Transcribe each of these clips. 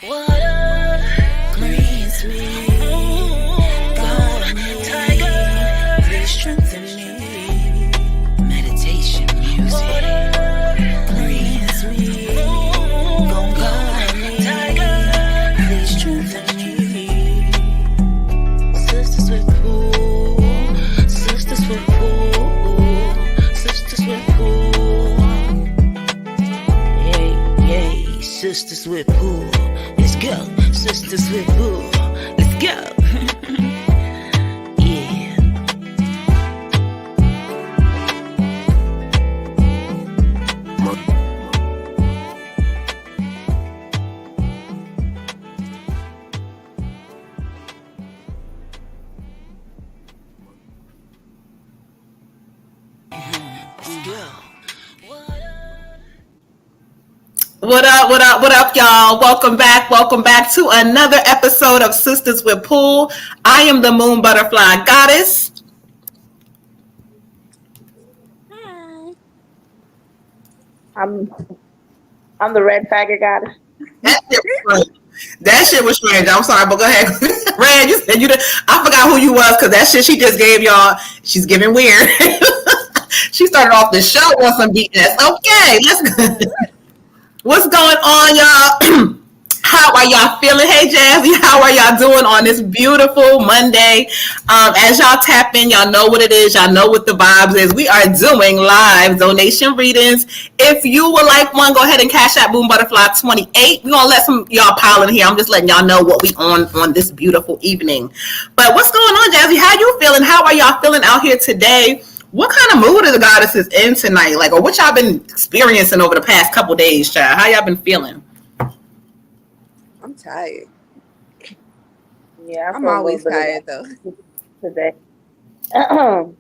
Water cleans me. God, tiger, please strengthen me. Meditation music. Water cleans me. God, tiger, please strengthen me. Sisters with pool. Sisters with pool. Sisters with pool. Yay, sisters with pool. Let's go, sisters with pool. Let's go. Yeah. Let's go. What up, y'all? Welcome back to another episode of Sistas Wit. I am the Moon Butterfly Goddess. Hi. I'm the Red Tiger Goddess. That shit was strange. I'm sorry, but go ahead. Red, you said I forgot who you was because that shit she just gave y'all, she's giving weird. She started off the show on some BS. Okay, let's go. What's going on, y'all? How are y'all feeling? Hey, Jazzy, how are y'all doing on this beautiful Monday? As y'all tap in, y'all know what it is. Y'all know what the vibes is. We are doing live donation readings. If you would like one, go ahead and cash out Boom Butterfly 28. We're going to let some y'all pile in here. I'm just letting y'all know what we on this beautiful evening. But what's going on, Jazzy? How you feeling? How are y'all feeling out here today? What kind of mood are the goddesses in tonight? Like, or what y'all been experiencing over the past couple days, child? How y'all been feeling? I'm tired. Yeah, I'm always tired though. Today. Got a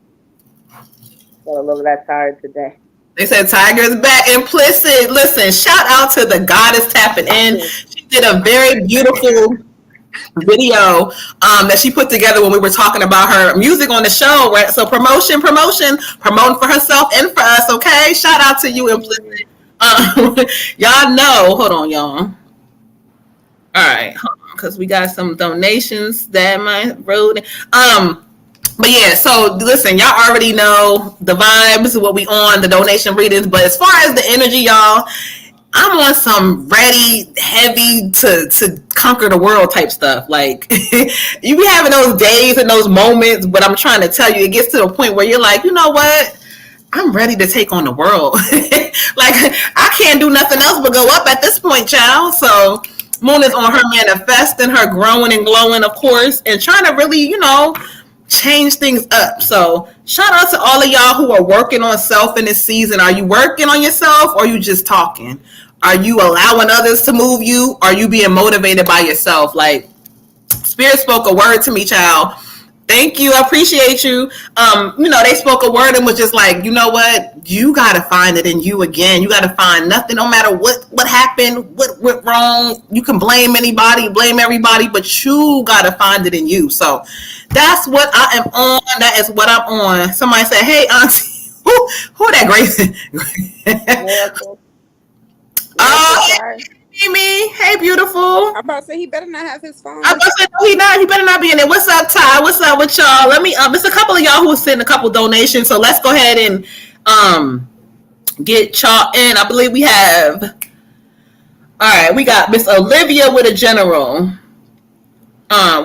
little of that tired today. They said Tiger's back. Implicit. Listen, shout out to the goddess tapping in. She did a very beautiful video that she put together when we were talking about her music on the show, right? So promoting for herself and for us. Okay, shout out to you, Implicit. Y'all know. Hold on, y'all. All right, because we got some donations that my road. But yeah, so listen, y'all already know the vibes, what we on, the donation readings. But as far as the energy, y'all, I'm on some ready, heavy to conquer the world type stuff. Like, you be having those days and those moments, but I'm trying to tell you, it gets to a point where you're like, you know what? I'm ready to take on the world. Like, I can't do nothing else but go up at this point, child. So Moon is on her manifesting, her growing and glowing, of course, and trying to really, change things up. So shout out to all of y'all who are working on self in this season. Are you working on yourself or are you just talking? Are you allowing others to move you? Are you being motivated by yourself? Like, Spirit spoke a word to me, child. Thank you. I appreciate you. They spoke a word and was just like, you know what? You got to find it in you again. You got to find nothing, no matter what happened, what went wrong. You can blame anybody, blame everybody, but you got to find it in you. So that's what I am on. That is what I'm on. Somebody said, hey, auntie, who that Grace? Oh, Amy. Hey, beautiful. I'm about to say he better not have his phone. I'm about to say no, he better not be in there. What's up, Ty? What's up with y'all? Let me it's a couple of y'all who sent a couple donations, so let's go ahead and get y'all in. I believe we have, all right, we got Miss Olivia with a general.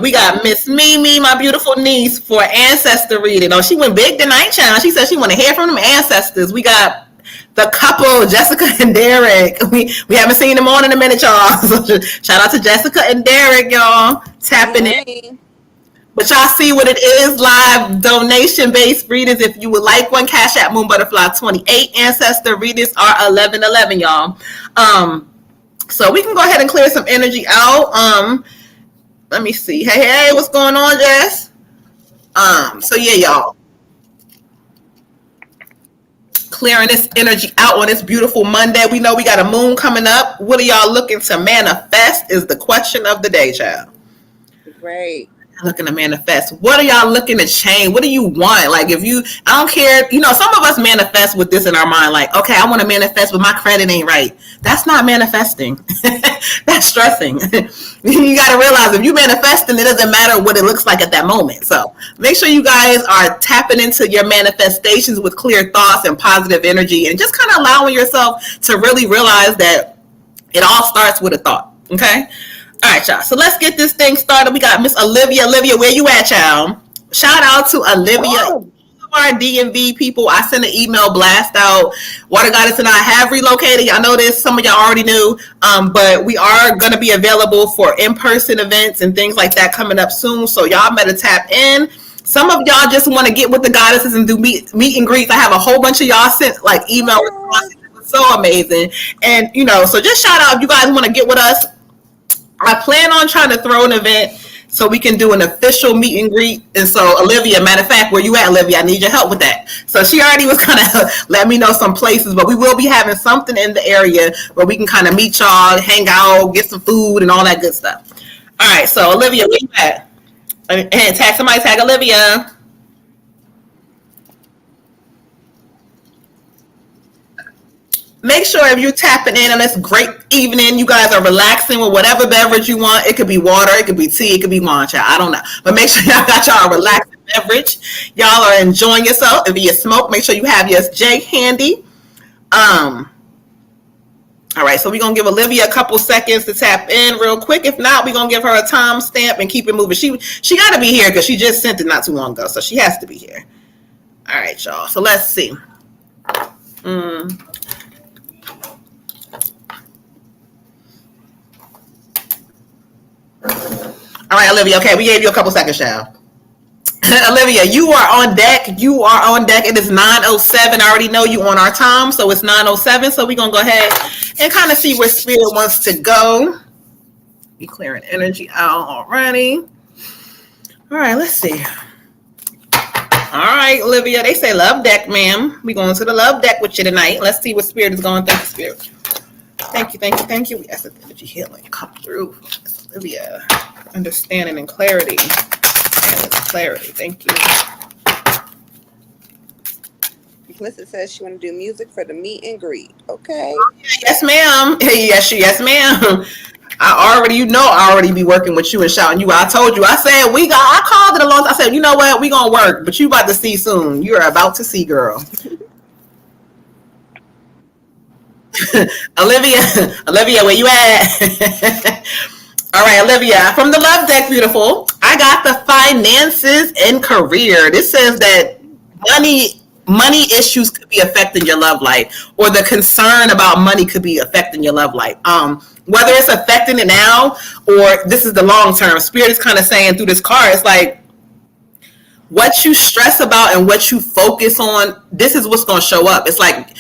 We got Miss Mimi, my beautiful niece, for ancestor reading. Oh, she went big tonight, child. She said she want to hear from them ancestors. We got the couple, Jessica and Derek. We haven't seen them on in a minute, y'all. So shout out to Jessica and Derek, y'all, tapping in. But y'all see what it is, live donation-based readings. If you would like one, cash at Moon Butterfly 28. Ancestor readings are 1111, y'all. So we can go ahead and clear some energy out. Let me see. Hey, what's going on, Jess? So yeah, y'all. Clearing this energy out on this beautiful Monday. We know we got a moon coming up. What are y'all looking to manifest is the question of the day, child. Great. looking to manifest? What are y'all looking to change? What do you want? Like, if you, I don't care, some of us manifest with this in our mind, like, okay, I want to manifest, but my credit ain't right. That's not manifesting. That's stressing. You got to realize if you manifesting, it doesn't matter what it looks like at that moment. So make sure you guys are tapping into your manifestations with clear thoughts and positive energy, and just kind of allowing yourself to really realize that it all starts with a thought. Okay. All right, y'all. So let's get this thing started. We got Miss Olivia. Olivia, where you at, y'all? Shout out to Olivia. All of our DMV people, I sent an email blast out. Water Goddess and I have relocated. I know this. Some of y'all already knew. But we are going to be available for in-person events and things like that coming up soon. So y'all better tap in. Some of y'all just want to get with the goddesses and do meet and greets. I have a whole bunch of y'all sent like email responses. It was so amazing. And, so just shout out if you guys want to get with us. I plan on trying to throw an event so we can do an official meet and greet. And so, Olivia, matter of fact, where you at, Olivia? I need your help with that. So she already was going to let me know some places, but we will be having something in the area where we can kind of meet y'all, hang out, get some food, and all that good stuff. All right, so Olivia, where you at? And tag somebody, tag Olivia. Make sure if you're tapping in on this great evening, you guys are relaxing with whatever beverage you want. It could be water, it could be tea, it could be matcha. I don't know. But make sure y'all got y'all relaxing beverage. Y'all are enjoying yourself. If you smoke, make sure you have your J handy. All right, so we're going to give Olivia a couple seconds to tap in real quick. If not, we're going to give her a time stamp and keep it moving. She got to be here because she just sent it not too long ago, so she has to be here. All right, y'all. So let's see. All right, Olivia. Okay, we gave you a couple seconds, y'all. Olivia, you are on deck. You are on deck. It is 9:07. I already know you on our time, so it's 9:07. So we're going to go ahead and kind of see where Spirit wants to go. We clearing energy out already. All right, let's see. All right, Olivia, they say love deck, ma'am. We're going to the love deck with you tonight. Let's see what Spirit is going. Thank you, Spirit. Thank you, thank you, thank you. We ask that energy healing come through. Olivia, understanding and clarity. Clarity. Thank you. Melissa says she want to do music for the meet and greet. Okay. Yes, ma'am. Yes, ma'am. I already be working with you and shouting you. I told you. I said I called it along. I said, you know what? We gonna work, but you about to see soon. You are about to see, girl. Olivia, where you at? All right, Olivia, from the love deck, beautiful. I got the finances and career. This says that money issues could be affecting your love life, or the concern about money could be affecting your love life. Whether it's affecting it now or this is the long term. Spirit is kind of saying through this card, it's like what you stress about and what you focus on, this is what's going to show up. It's like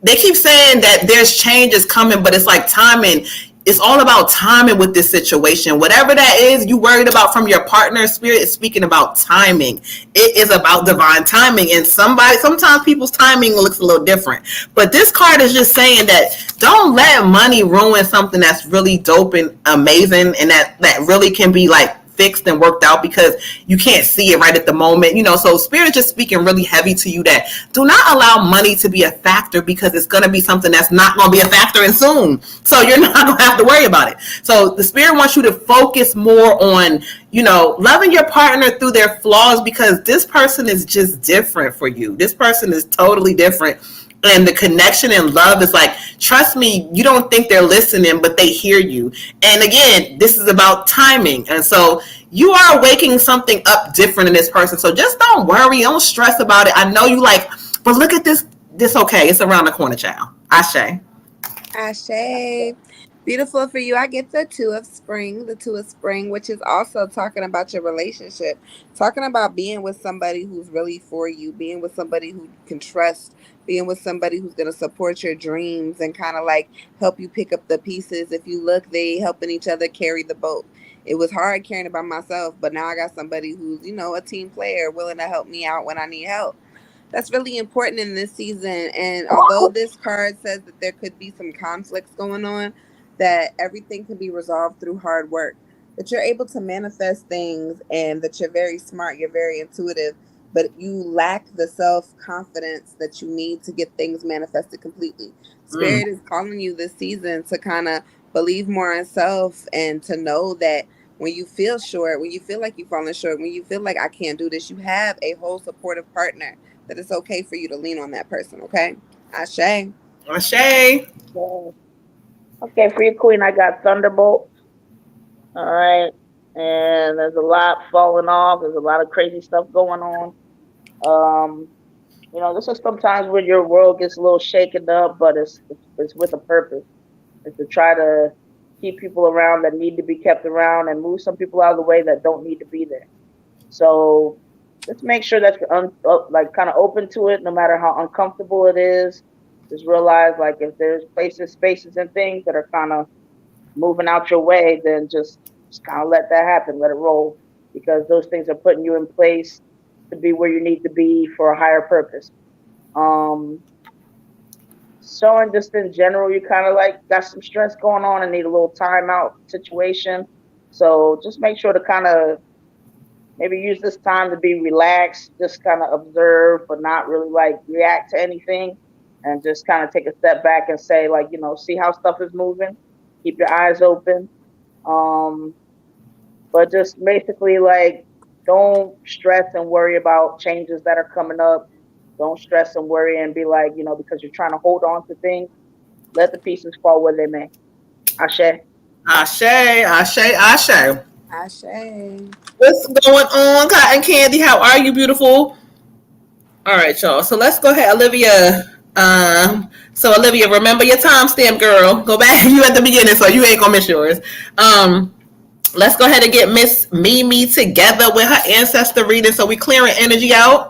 they keep saying that there's changes coming, but it's like timing. It's all about timing with this situation. Whatever that is you worried about from your partner, Spirit is speaking about timing. It is about divine timing. And sometimes people's timing looks a little different. But this card is just saying that don't let money ruin something that's really dope and amazing and that really can be like fixed and worked out because you can't see it right at the moment. So Spirit is just speaking really heavy to you that do not allow money to be a factor because it's going to be something that's not going to be a factor in soon. So you're not going to have to worry about it. So the Spirit wants you to focus more on, loving your partner through their flaws because this person is just different for you. This person is totally different. And the connection and love is like, trust me, you don't think they're listening, but they hear you. And again, this is about timing. And so you are waking something up different in this person. So just don't worry. Don't stress about it. I know you like, but look at this. This okay. It's around the corner, child. Ashe. Ashe. Beautiful for you. I get the Two of Spring, which is also talking about your relationship, talking about being with somebody who's really for you, being with somebody who can trust, being with somebody who's going to support your dreams and kind of like help you pick up the pieces. If you look, they helping each other carry the boat. It was hard carrying it by myself, but now I got somebody who's, a team player willing to help me out when I need help. That's really important in this season. And although this card says that there could be some conflicts going on, that everything can be resolved through hard work. that you're able to manifest things and that you're very smart, you're very intuitive, but you lack the self confidence that you need to get things manifested completely. Mm. Spirit is calling you this season to kind of believe more in self and to know that when you feel short, when you feel like you've fallen short, when you feel like I can't do this, you have a whole supportive partner that it's okay for you to lean on that person, okay? Ashe. Ashe. So, okay, for your queen, I got Thunderbolt. All right. And there's a lot falling off. There's a lot of crazy stuff going on. Um, this is sometimes when your world gets a little shaken up, but it's with a purpose. It's to try to keep people around that need to be kept around and move some people out of the way that don't need to be there. So just make sure that you're like kind of open to it, no matter how uncomfortable it is. Just realize like if there's places, spaces, and things that are kind of moving out your way, then just kind of let that happen, let it roll, because those things are putting you in place to be where you need to be for a higher purpose. So, and just in general, you kind of like got some stress going on and need a little timeout situation. So just make sure to kind of maybe use this time to be relaxed, just kind of observe, but not really like react to anything, and just kind of take a step back and say like, see how stuff is moving, keep your eyes open. But just basically like, don't stress and worry about changes that are coming up. Don't stress and worry and be like, because you're trying to hold on to things. Let the pieces fall where they may. Ashe. Ashe. Ashe. Ashe. Ashe. What's going on, Cotton Candy? How are you, beautiful? All right, y'all. So let's go ahead, Olivia. So Olivia, remember your timestamp, girl. Go back. You at the beginning, so you ain't gonna miss yours. Let's go ahead and get Miss Mimi together with her ancestor reading, so we clearing energy out.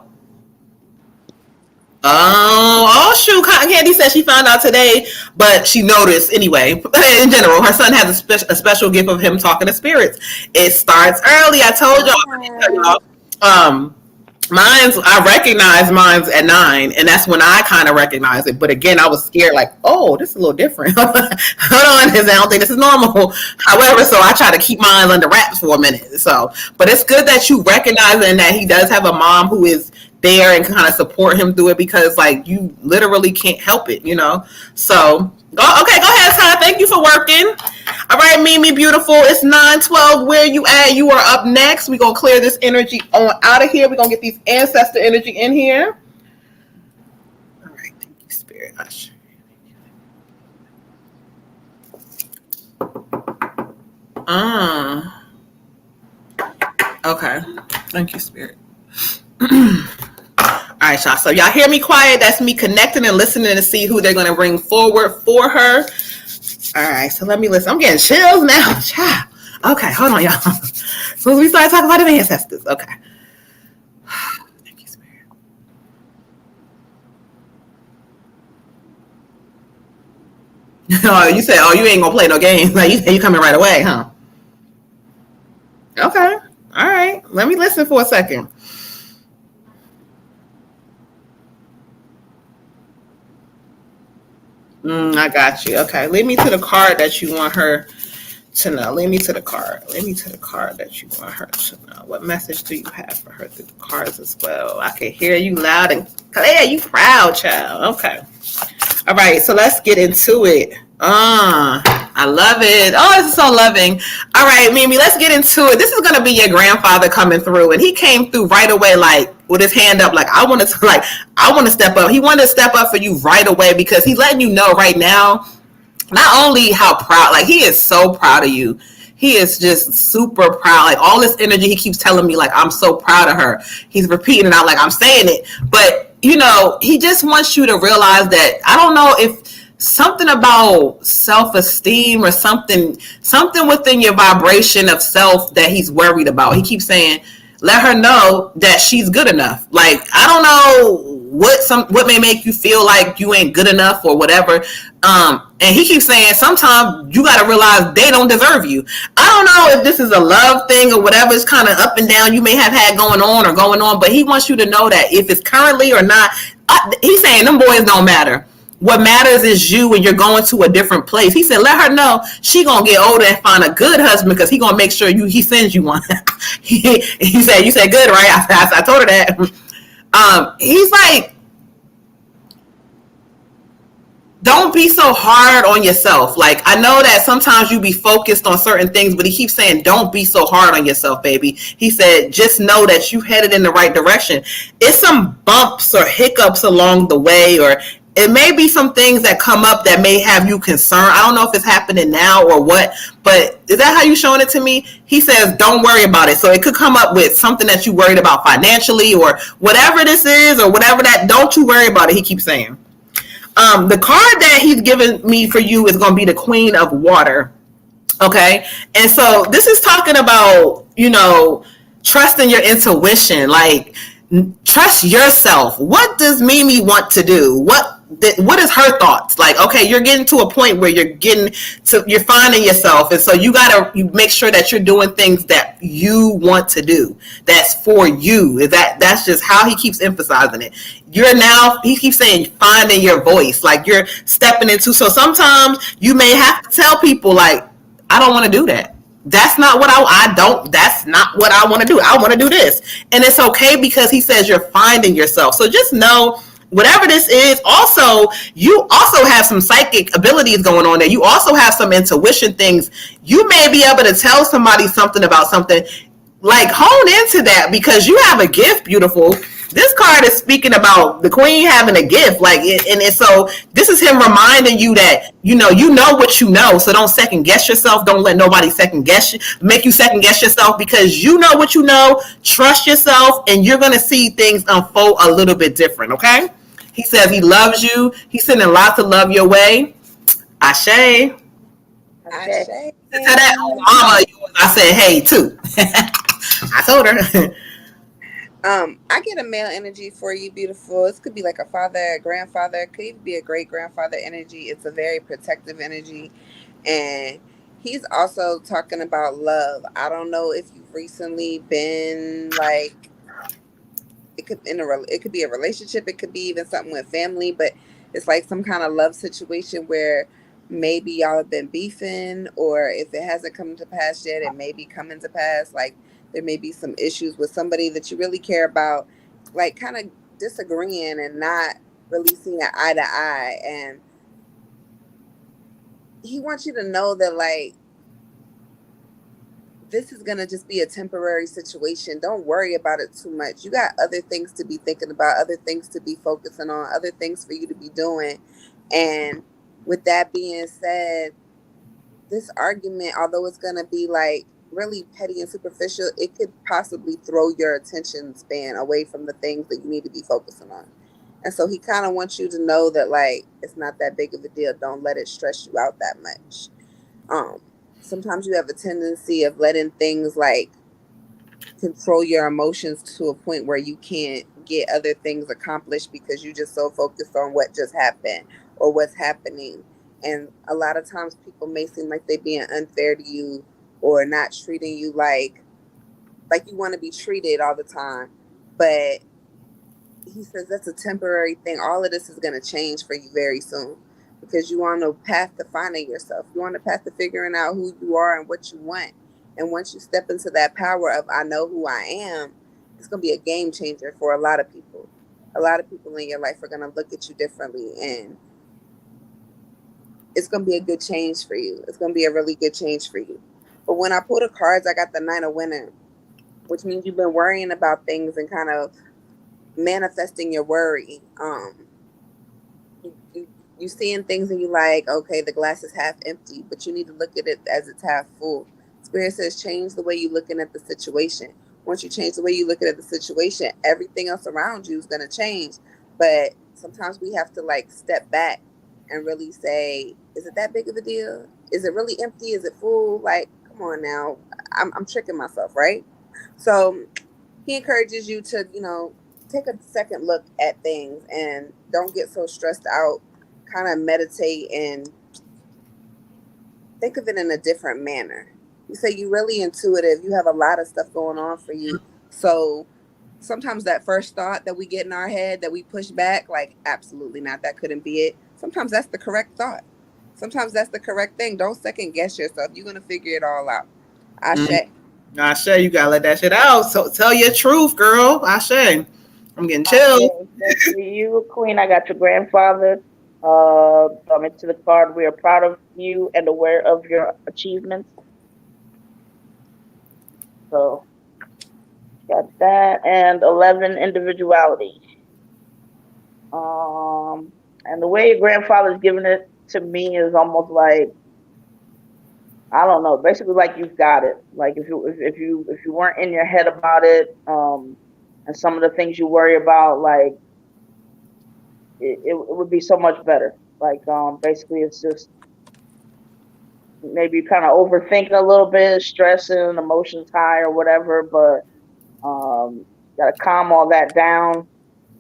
Oh, shoot. Cotton Candy said she found out today, but she noticed anyway. In general, her son has a special gift of him talking to spirits. It starts early. I told y'all. I recognize mine's at 9, and that's when I kind of recognize it. But again, I was scared, like, oh, this is a little different. Hold on, I don't think this is normal. However, so I try to keep mine under wraps for a minute. So, but it's good that you recognize and that he does have a mom who is there and kind of support him through it, because like you literally can't help it, So okay, go ahead, Ty. Thank you for working. All right, Mimi, beautiful. It's 9:12. Where you at? You are up next. We're gonna clear this energy on out of here. We're gonna get these ancestor energy in here. All right, thank you, Spirit. Okay. Thank you, Spirit. All right, y'all. So y'all hear me quiet? That's me connecting and listening to see who they're going to bring forward for her. All right, so let me listen. I'm getting chills now. Okay, hold on, y'all. So we start talking about the ancestors. Okay. Thank you, Spirit. Oh, you said, you ain't going to play no games. Like, you coming right away, huh? Okay. All right. Let me listen for a second. I got you. Okay. Lead me to the card that you want her to know. Lead me to the card. Lead me to the card that you want her to know. What message do you have for her through the cards as well? I can hear you loud and clear. You proud, child. Okay. All right. So let's get into it. I love it. Oh, this is so loving. All right, Mimi, let's get into it. This is going to be your grandfather coming through, and he came through right away, like with his hand up, like I want to step up. He wanted to step up for you right away, because he's letting you know right now, not only how proud, like he is so proud of you. He is just super proud. Like all this energy, he keeps telling me, like, I'm so proud of her. He's repeating it out like I'm saying it. But, he just wants you to realize that, I don't know if something about self-esteem or something within your vibration of self that he's worried about. He keeps saying, let her know that she's good enough. Like, I don't know what may make you feel like you ain't good enough or whatever. And he keeps saying sometimes you got to realize they don't deserve you. I don't know if this is a love thing or whatever. It's kind of up and down you may have had going on, but he wants you to know that if it's currently or not, he's saying them boys don't matter. What matters is you, and you're going to a different place. He said, let her know she gonna get older and find a good husband because he gonna make sure he sends you one. he said, you said good, right? I told her that. He's like, don't be so hard on yourself. Like, I know that sometimes you be focused on certain things, but he keeps saying, don't be so hard on yourself, baby. He said, just know that you headed in the right direction. It's some bumps or hiccups along the way, or it may be some things that come up that may have you concerned. I don't know if it's happening now or what, but is that how you showing it to me? He says, don't worry about it. So it could come up with something that you worried about financially or whatever this is or whatever that, don't you worry about it. He keeps saying. The card that he's given me for you is going to be the Queen of Water. Okay. And so this is talking about, trusting your intuition, like trust yourself. What does Mimi want to do? What is her thoughts? Like, okay, you're getting to a point where you're finding yourself. And so you make sure that you're doing things that you want to do. That's for you. That's just how he keeps emphasizing it. He keeps saying, finding your voice, like you're stepping into. So sometimes you may have to tell people like, I don't want to do that. That's not what that's not what I want to do. I want to do this. And it's okay because he says you're finding yourself. So just know, whatever this is, also, you also have some psychic abilities going on there. You also have some intuition things. You may be able to tell somebody something about something. Like, hone into that because you have a gift, beautiful. This card is speaking about the queen having a gift. So this is him reminding you that, you know what you know. So don't second guess yourself. Don't let nobody make you second guess yourself because you know what you know. Trust yourself and you're going to see things unfold a little bit different. Okay. He says he loves you. He's sending lots of love your way. Ashe. Ashe. Tell that mama of yours I said hey too. I told her. I get a male energy for you, beautiful. This could be like a father, a grandfather. It could even be a great grandfather energy. It's a very protective energy. And he's also talking about love. I don't know if you've recently been like, it could be a relationship. It could be even something with family, but it's like some kind of love situation where maybe y'all have been beefing, or if it hasn't come to pass yet, it may be coming to pass. Like there may be some issues with somebody that you really care about, like kind of disagreeing and not really seeing eye to eye. And he wants you to know that like, this is going to just be a temporary situation. Don't worry about it too much. You got other things to be thinking about, other things to be focusing on, other things for you to be doing. And with that being said, this argument, although it's going to be like really petty and superficial, it could possibly throw your attention span away from the things that you need to be focusing on. And so he kind of wants you to know that like, it's not that big of a deal. Don't let it stress you out that much. Sometimes you have a tendency of letting things like control your emotions to a point where you can't get other things accomplished because you're just so focused on what just happened or what's happening. And a lot of times people may seem like they're being unfair to you or not treating you like you want to be treated all the time. But he says that's a temporary thing. All of this is going to change for you very soon because you're on a path to finding yourself. You're on a path to figuring out who you are and what you want. And once you step into that power of I know who I am, it's going to be a game changer for a lot of people. A lot of people in your life are going to look at you differently, and it's going to be a good change for you. It's going to be a really good change for you. But when I pull the cards, I got the Knight of Winter, which means you've been worrying about things and kind of manifesting your worry. You seeing things and you like, okay, the glass is half empty, but you need to look at it as it's half full. Spirit says change the way you're looking at the situation. Once you change the way you're looking at the situation, everything else around you is going to change. But sometimes we have to like step back and really say, is it that big of a deal? Is it really empty? Is it full? Like, come on now. I'm tricking myself, right? So he encourages you to, take a second look at things and don't get so stressed out. Kind of meditate and think of it in a different manner. You say you're really intuitive. You have a lot of stuff going on for you. So sometimes that first thought that we get in our head that we push back, like, absolutely not. That couldn't be it. sometimes that's the correct thought. Sometimes that's the correct thing. Don't second guess yourself. You're gonna figure it all out. Ashe. Ashe, you gotta let that shit out. So tell your truth, girl. Ashe. I'm getting chills. So for you, Queen, I got your grandfather. Into the card. We are proud of you and aware of your achievements. So got that, and 11 individuality. And the way your grandfather's giving it to me is almost like, I don't know, basically like you've got it. Like if you weren't in your head about it, and some of the things you worry about, like it would be so much better. Like basically it's just maybe you kind of overthink a little bit, stressing, emotions high or whatever, but gotta calm all that down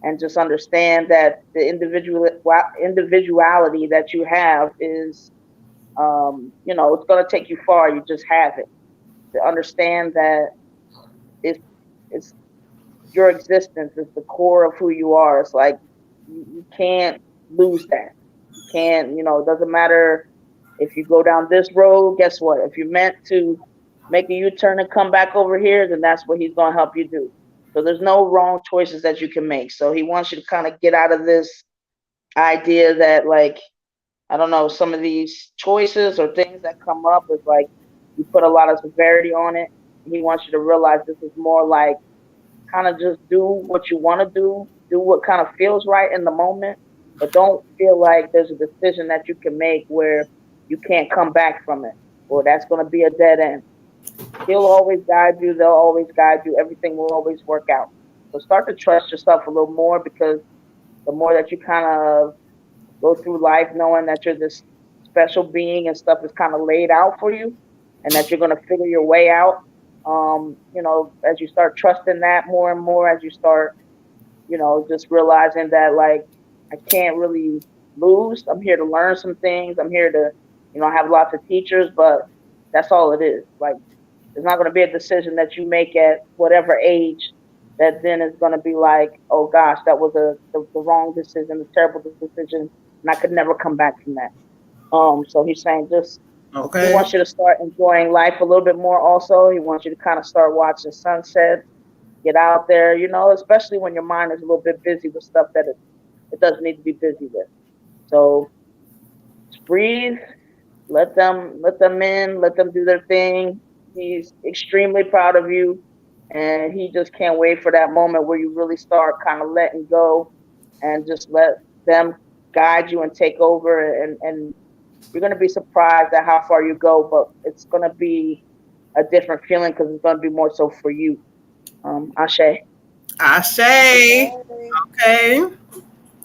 and just understand that the individuality that you have is, it's going to take you far. You just have it. To understand that it's your existence, it's the core of who you are. It's like you can't lose that. You can't, it doesn't matter if you go down this road. Guess what? If you're meant to make a U-turn and come back over here, then that's what he's going to help you do. So there's no wrong choices that you can make. So he wants you to kind of get out of this idea that, like, I don't know, some of these choices or things that come up is like you put a lot of severity on it. He wants you to realize this is more like kind of just do what you want to do what kind of feels right in the moment, but don't feel like there's a decision that you can make where you can't come back from it, or that's going to be a dead end. He'll always guide you. They'll always guide you. Everything will always work out. So start to trust yourself a little more, because the more that you kind of go through life knowing that you're this special being and stuff is kind of laid out for you and that you're going to figure your way out, as you start trusting that more and more, as you start, just realizing that, like, I can't really lose. I'm here to learn some things. I'm here to, have lots of teachers, but that's all it is. Like, there's not going to be a decision that you make at whatever age that then is going to be like, oh gosh, that was the wrong decision, a terrible decision, and I could never come back from that. So he's saying just, okay. He wants you to start enjoying life a little bit more. Also, he wants you to kind of start watching sunsets, get out there, especially when your mind is a little bit busy with stuff that it doesn't need to be busy with. So just breathe, let them in, let them do their thing. He's extremely proud of you, and he just can't wait for that moment where you really start kind of letting go and just let them guide you and take over. And you're going to be surprised at how far you go, but it's going to be a different feeling because it's going to be more so for you. Ashe. Okay.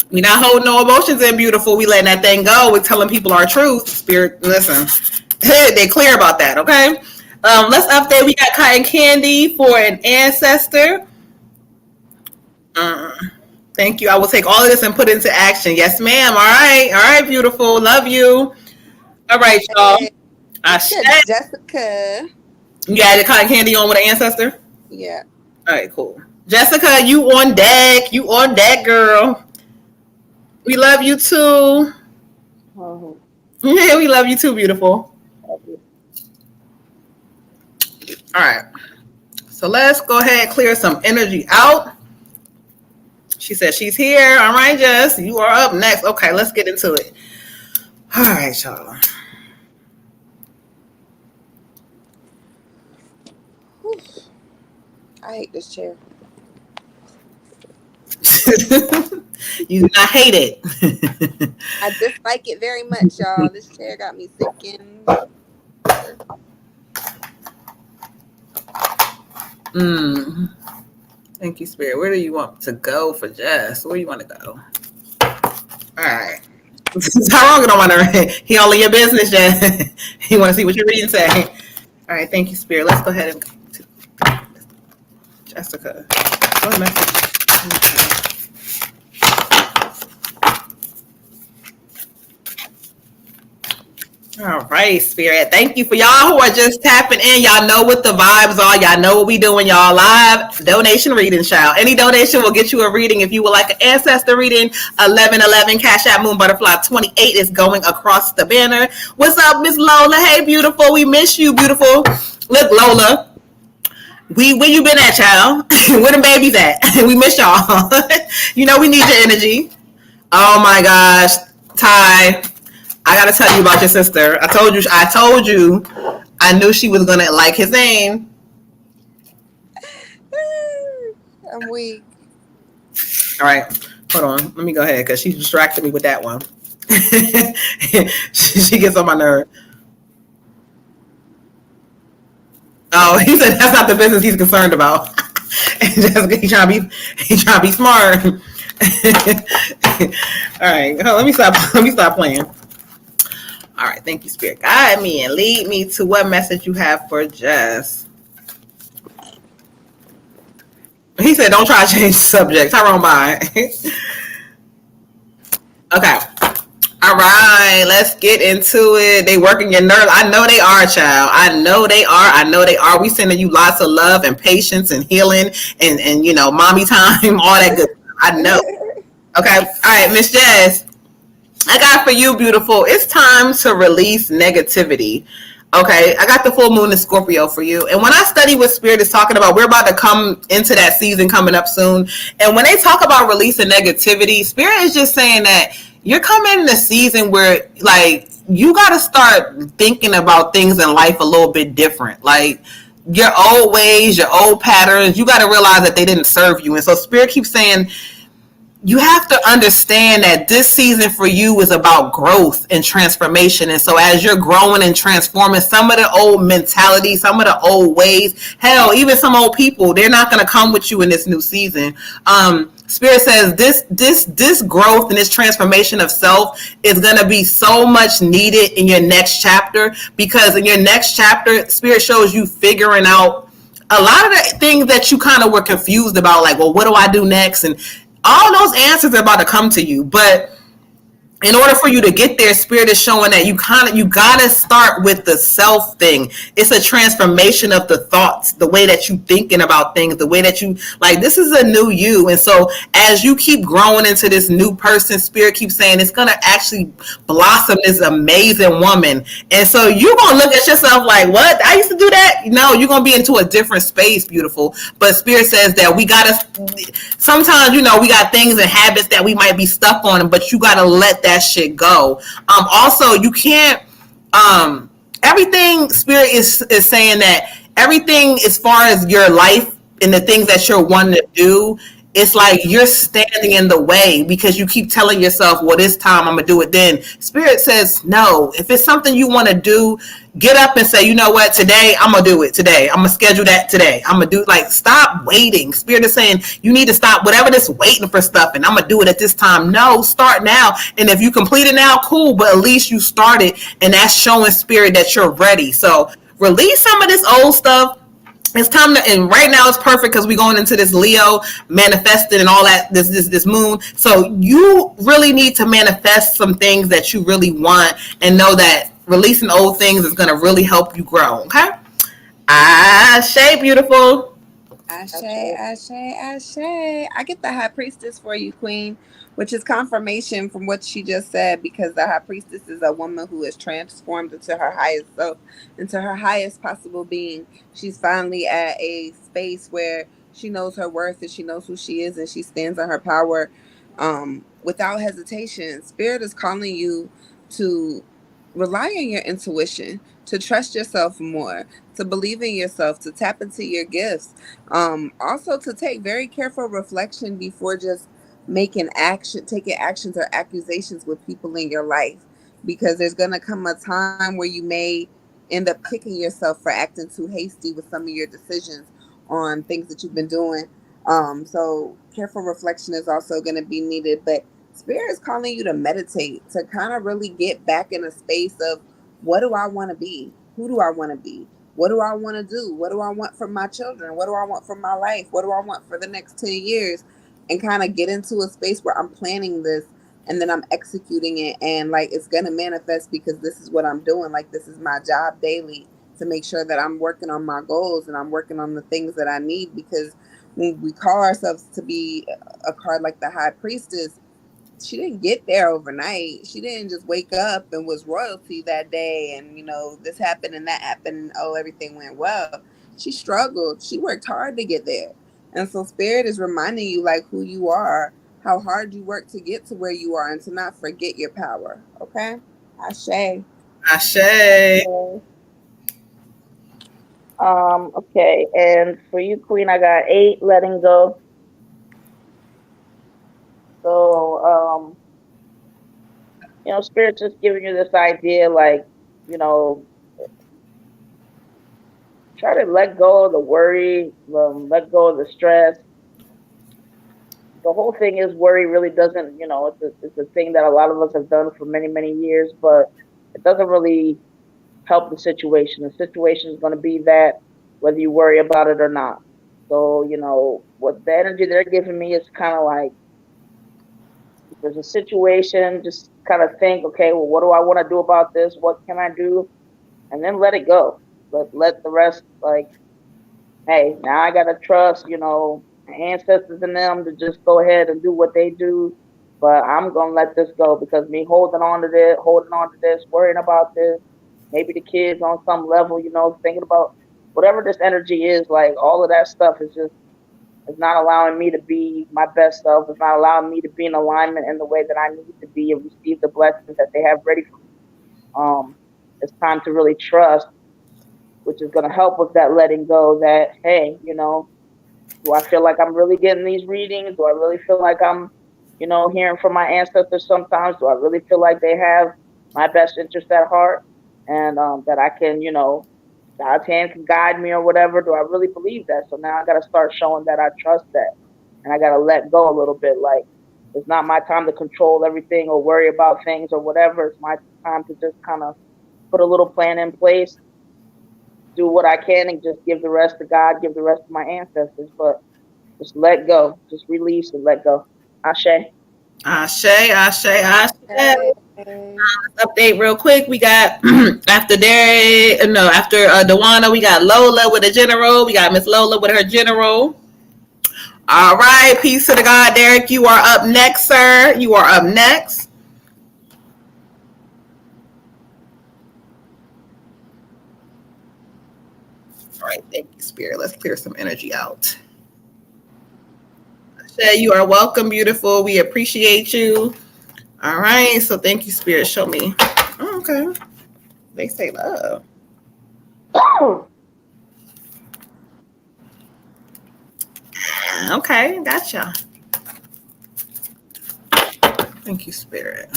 We not holding no emotions in, beautiful. We letting that thing go. We're telling people our truth. Spirit, listen. They're clear about that, okay? Let's update. We got cotton candy for an ancestor. Thank you. I will take all of this and put it into action. Yes, ma'am. All right, beautiful. Love you. All right, y'all. Jessica. You got the cotton candy on with an ancestor? Yeah. All right, cool. Jessica, you on deck. You on deck, girl. We love you too. Yeah, we love you too, beautiful. All right. So let's go ahead and clear some energy out. She said she's here. All right, Jess, you are up next. Okay, let's get into it. All right, y'all. I hate this chair. You do not hate it. I dislike it very much, y'all. This chair got me thinking. Thank you, Spirit. Where do you want to go for Jess? Where do you want to go? All right. How long do I want to read? He all in your business, Jess. He want to see what you're reading say. All right. Thank you, Spirit. Let's go ahead and Jessica. What message? All right, Spirit. Thank you for y'all who are just tapping in. Y'all know what the vibes are. Y'all know what we doing. Y'all live donation reading, child. Any donation will get you a reading. If you would like an ancestor reading, 1111 Cash App Moon Butterfly 28 is going across the banner. What's up, Miss Lola? Hey, beautiful. We miss you, beautiful. Look, Lola. Where you been at, child? Where the babies at? We miss y'all. You know we need your energy. Oh my gosh, Ty. I gotta tell you about your sister. I told you. I knew she was gonna like his name. I'm weak. All right, hold on. Let me go ahead because she distracted me with that one. She gets on my nerve. Oh, he said that's not the business he's concerned about. He's trying to be smart. All right, let me stop playing. All right, thank you, Spirit. Guide me and lead me to what message you have for Jess. He said, don't try to change the subject. Tyrone, bye. Okay. All right, let's get into it. They working your nerves. I know they are, child. I know they are. We sending you lots of love and patience and healing and you know, mommy time, all that good stuff. I know. Okay. All right, Miss Jess. I got for you, beautiful. It's time to release negativity. Okay, I got the full moon in Scorpio for you. And when I study what Spirit is talking about, we're about to come into that season coming up soon. And when they talk about releasing negativity, Spirit is just saying that you're coming in a season where, like, you got to start thinking about things in life a little bit different. Like, your old ways, your old patterns, you got to realize that they didn't serve you. And so Spirit keeps saying, you have to understand that this season for you is about growth and transformation. And so as you're growing and transforming, some of the old mentality, some of the old ways, hell, even some old people, they're not going to come with you in this new season. Spirit says this growth and this transformation of self is going to be so much needed in your next chapter, because in your next chapter, Spirit shows you figuring out a lot of the things that you kind of were confused about, like, well, what do I do next? And all those answers are about to come to you. But in order for you to get there, Spirit is showing that you gotta start with the self thing. It's a transformation of the thoughts, the way that you thinking about things, the way that you, like, this is a new you. And so as you keep growing into this new person, Spirit keeps saying it's gonna actually blossom this amazing woman. And so you're gonna look at yourself like, what? I used to do that? No, you're gonna be into a different space, beautiful. But Spirit says that we gotta, sometimes, you know, we got things and habits that we might be stuck on, but you gotta let that shit go. Also, you can't, everything, Spirit is saying that everything as far as your life and the things that you're wanting to do, it's like you're standing in the way because you keep telling yourself, well, this time I'm gonna do it. Then Spirit says, no, if it's something you want to do, get up and say, you know what, today I'm gonna do it. Today I'm gonna schedule that. Today I'm gonna do, like, stop waiting. Spirit is saying you need to stop whatever this waiting for stuff and I'm gonna do it at this time. No, start now. And if you complete it now, cool, but at least you started, and that's showing Spirit that you're ready. So release some of this old stuff. It's time to, and right now it's perfect because we're going into this Leo manifested and all that, this moon. So you really need to manifest some things that you really want, and know that releasing old things is going to really help you grow. Okay. Ashe, beautiful. Ashe, Ashe, Ashe. I get the High Priestess for you, Queen, which is confirmation from what she just said, because the High Priestess is a woman who is transformed into her highest self, into her highest possible being. She's finally at a space where she knows her worth and she knows who she is, and she stands in her power without hesitation. Spirit is calling you to rely on your intuition, to trust yourself more, to believe in yourself, to tap into your gifts. Also to take very careful reflection before just taking actions or accusations with people in your life, because there's going to come a time where you may end up kicking yourself for acting too hasty with some of your decisions on things that you've been doing. So careful reflection is also going to be needed, but Spirit is calling you to meditate, to kind of really get back in a space of, what do I want to be? Who do I want to be? What do I want to do? What do I want from my children? What do I want from my life? What do I want for the next 10 years? And kind of get into a space where I'm planning this and then I'm executing it, and like it's gonna manifest because this is what I'm doing. Like this is my job daily to make sure that I'm working on my goals and I'm working on the things that I need, because when we call ourselves to be a card like the High Priestess, she didn't get there overnight. She didn't just wake up and was royalty that day and, you know, this happened and that happened and oh, everything went well. She struggled. She worked hard to get there. And so Spirit is reminding you like who you are, how hard you work to get to where you are, and to not forget your power. Okay? Ashe. Ashe. Okay, and for you, Queen, I got 8, letting go. So, you know, Spirit's just giving you this idea, like, you know, try to let go of the worry, let go of the stress. The whole thing is worry really doesn't, you know, it's a thing that a lot of us have done for many, many years, but it doesn't really help the situation. The situation is going to be that whether you worry about it or not. So, you know, what the energy they're giving me is kind of like, if there's a situation, just kind of think, okay, well, what do I want to do about this? What can I do? And then let it go. Let the rest, like, hey, now I got to trust, you know, my ancestors and them to just go ahead and do what they do. But I'm going to let this go, because me holding on to this, worrying about this, maybe the kids on some level, you know, thinking about whatever this energy is, like all of that stuff is just, it's not allowing me to be my best self. It's not allowing me to be in alignment in the way that I need to be and receive the blessings that they have ready for me. It's time to really trust, which is going to help with that letting go, that, hey, you know, do I feel like I'm really getting these readings? Do I really feel like I'm, you know, hearing from my ancestors sometimes? Do I really feel like they have my best interest at heart? And that I can, you know, God's hand can guide me or whatever. Do I really believe that? So now I got to start showing that I trust that. And I got to let go a little bit. Like, it's not my time to control everything or worry about things or whatever. It's my time to just kind of put a little plan in place, do what I can, and just give the rest to God, give the rest to my ancestors. But just let go. Just release and let go. Ashe. Ashe, Ashe, Ashe. Let's update real quick. We got after Dewana, we got Lola with a general. We got Miss Lola with her general. All right, peace to the God, Derek. You are up next, sir. You are up next. All right, thank you, Spirit. Let's clear some energy out. Ashe, you are welcome, beautiful. We appreciate you. All right, so thank you, Spirit. Show me. Oh, okay. They say love. Okay, gotcha. Thank you, Spirit.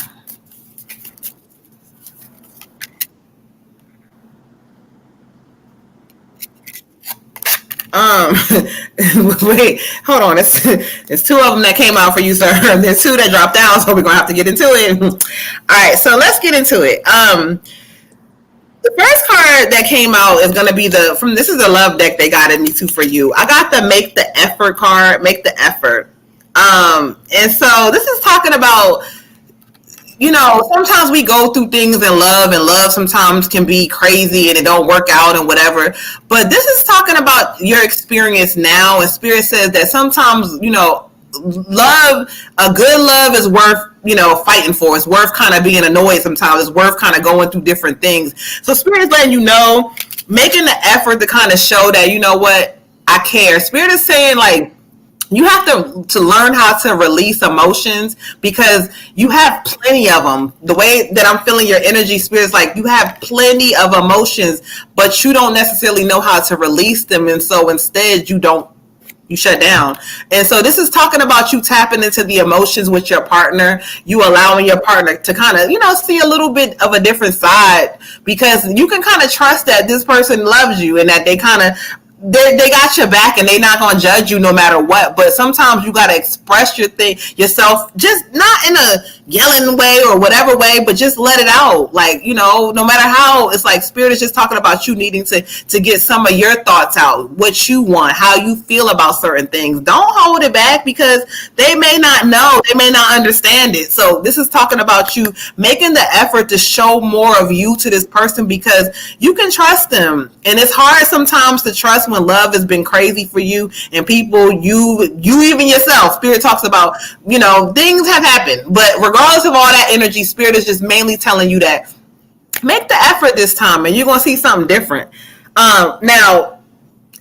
Wait, hold on. It's 2 of them that came out for you, sir. There's 2 that dropped down, so we're gonna have to get into it. All right, so let's get into it. The first card that came out is gonna be this is the love deck they got in me too for you. I got the Make the Effort card, Make the Effort. And so this is talking about, you know, sometimes we go through things in love, and love sometimes can be crazy and it don't work out and whatever. But this is talking about your experience now, and Spirit says that sometimes, you know, a good love is worth, you know, fighting for. It's worth kind of being annoyed sometimes. It's worth kind of going through different things. So Spirit is letting you know, making the effort to kind of show that, you know what, I care. Spirit is saying, like, you have to learn how to release emotions, because you have plenty of them. The way that I'm feeling your energy, Spirit, is like you have plenty of emotions, but you don't necessarily know how to release them. And so instead you shut down. And so this is talking about you tapping into the emotions with your partner, you allowing your partner to kind of, you know, see a little bit of a different side, because you can kind of trust that this person loves you and that they kind of, they got your back and they're not going to judge you no matter what. But sometimes you got to express yourself, just not in a yelling way or whatever way, but just let it out. Like, no matter how, it's like Spirit is just talking about you needing to get some of your thoughts out, what you want, how you feel about certain things. Don't hold it back because they may not know, they may not understand it. So this is talking about you making the effort to show more of you to this person because you can trust them. And it's hard sometimes to trust when love has been crazy for you and people, you even yourself. Spirit talks about, things have happened, but regardless of all that energy, Spirit is just mainly telling you that make the effort this time and you're going to see something different. Now,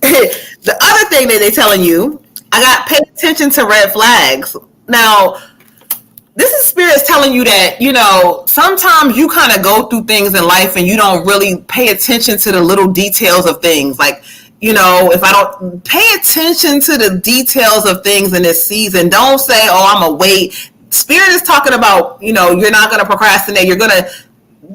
the other thing that they're telling you, I got pay attention to red flags. Now, this is Spirit telling you that, sometimes you kind of go through things in life and you don't really pay attention to the little details of things. Like, if I don't pay attention to the details of things in this season, don't say, oh, I'm going to wait. Spirit is talking about, you're not going to procrastinate. You're going to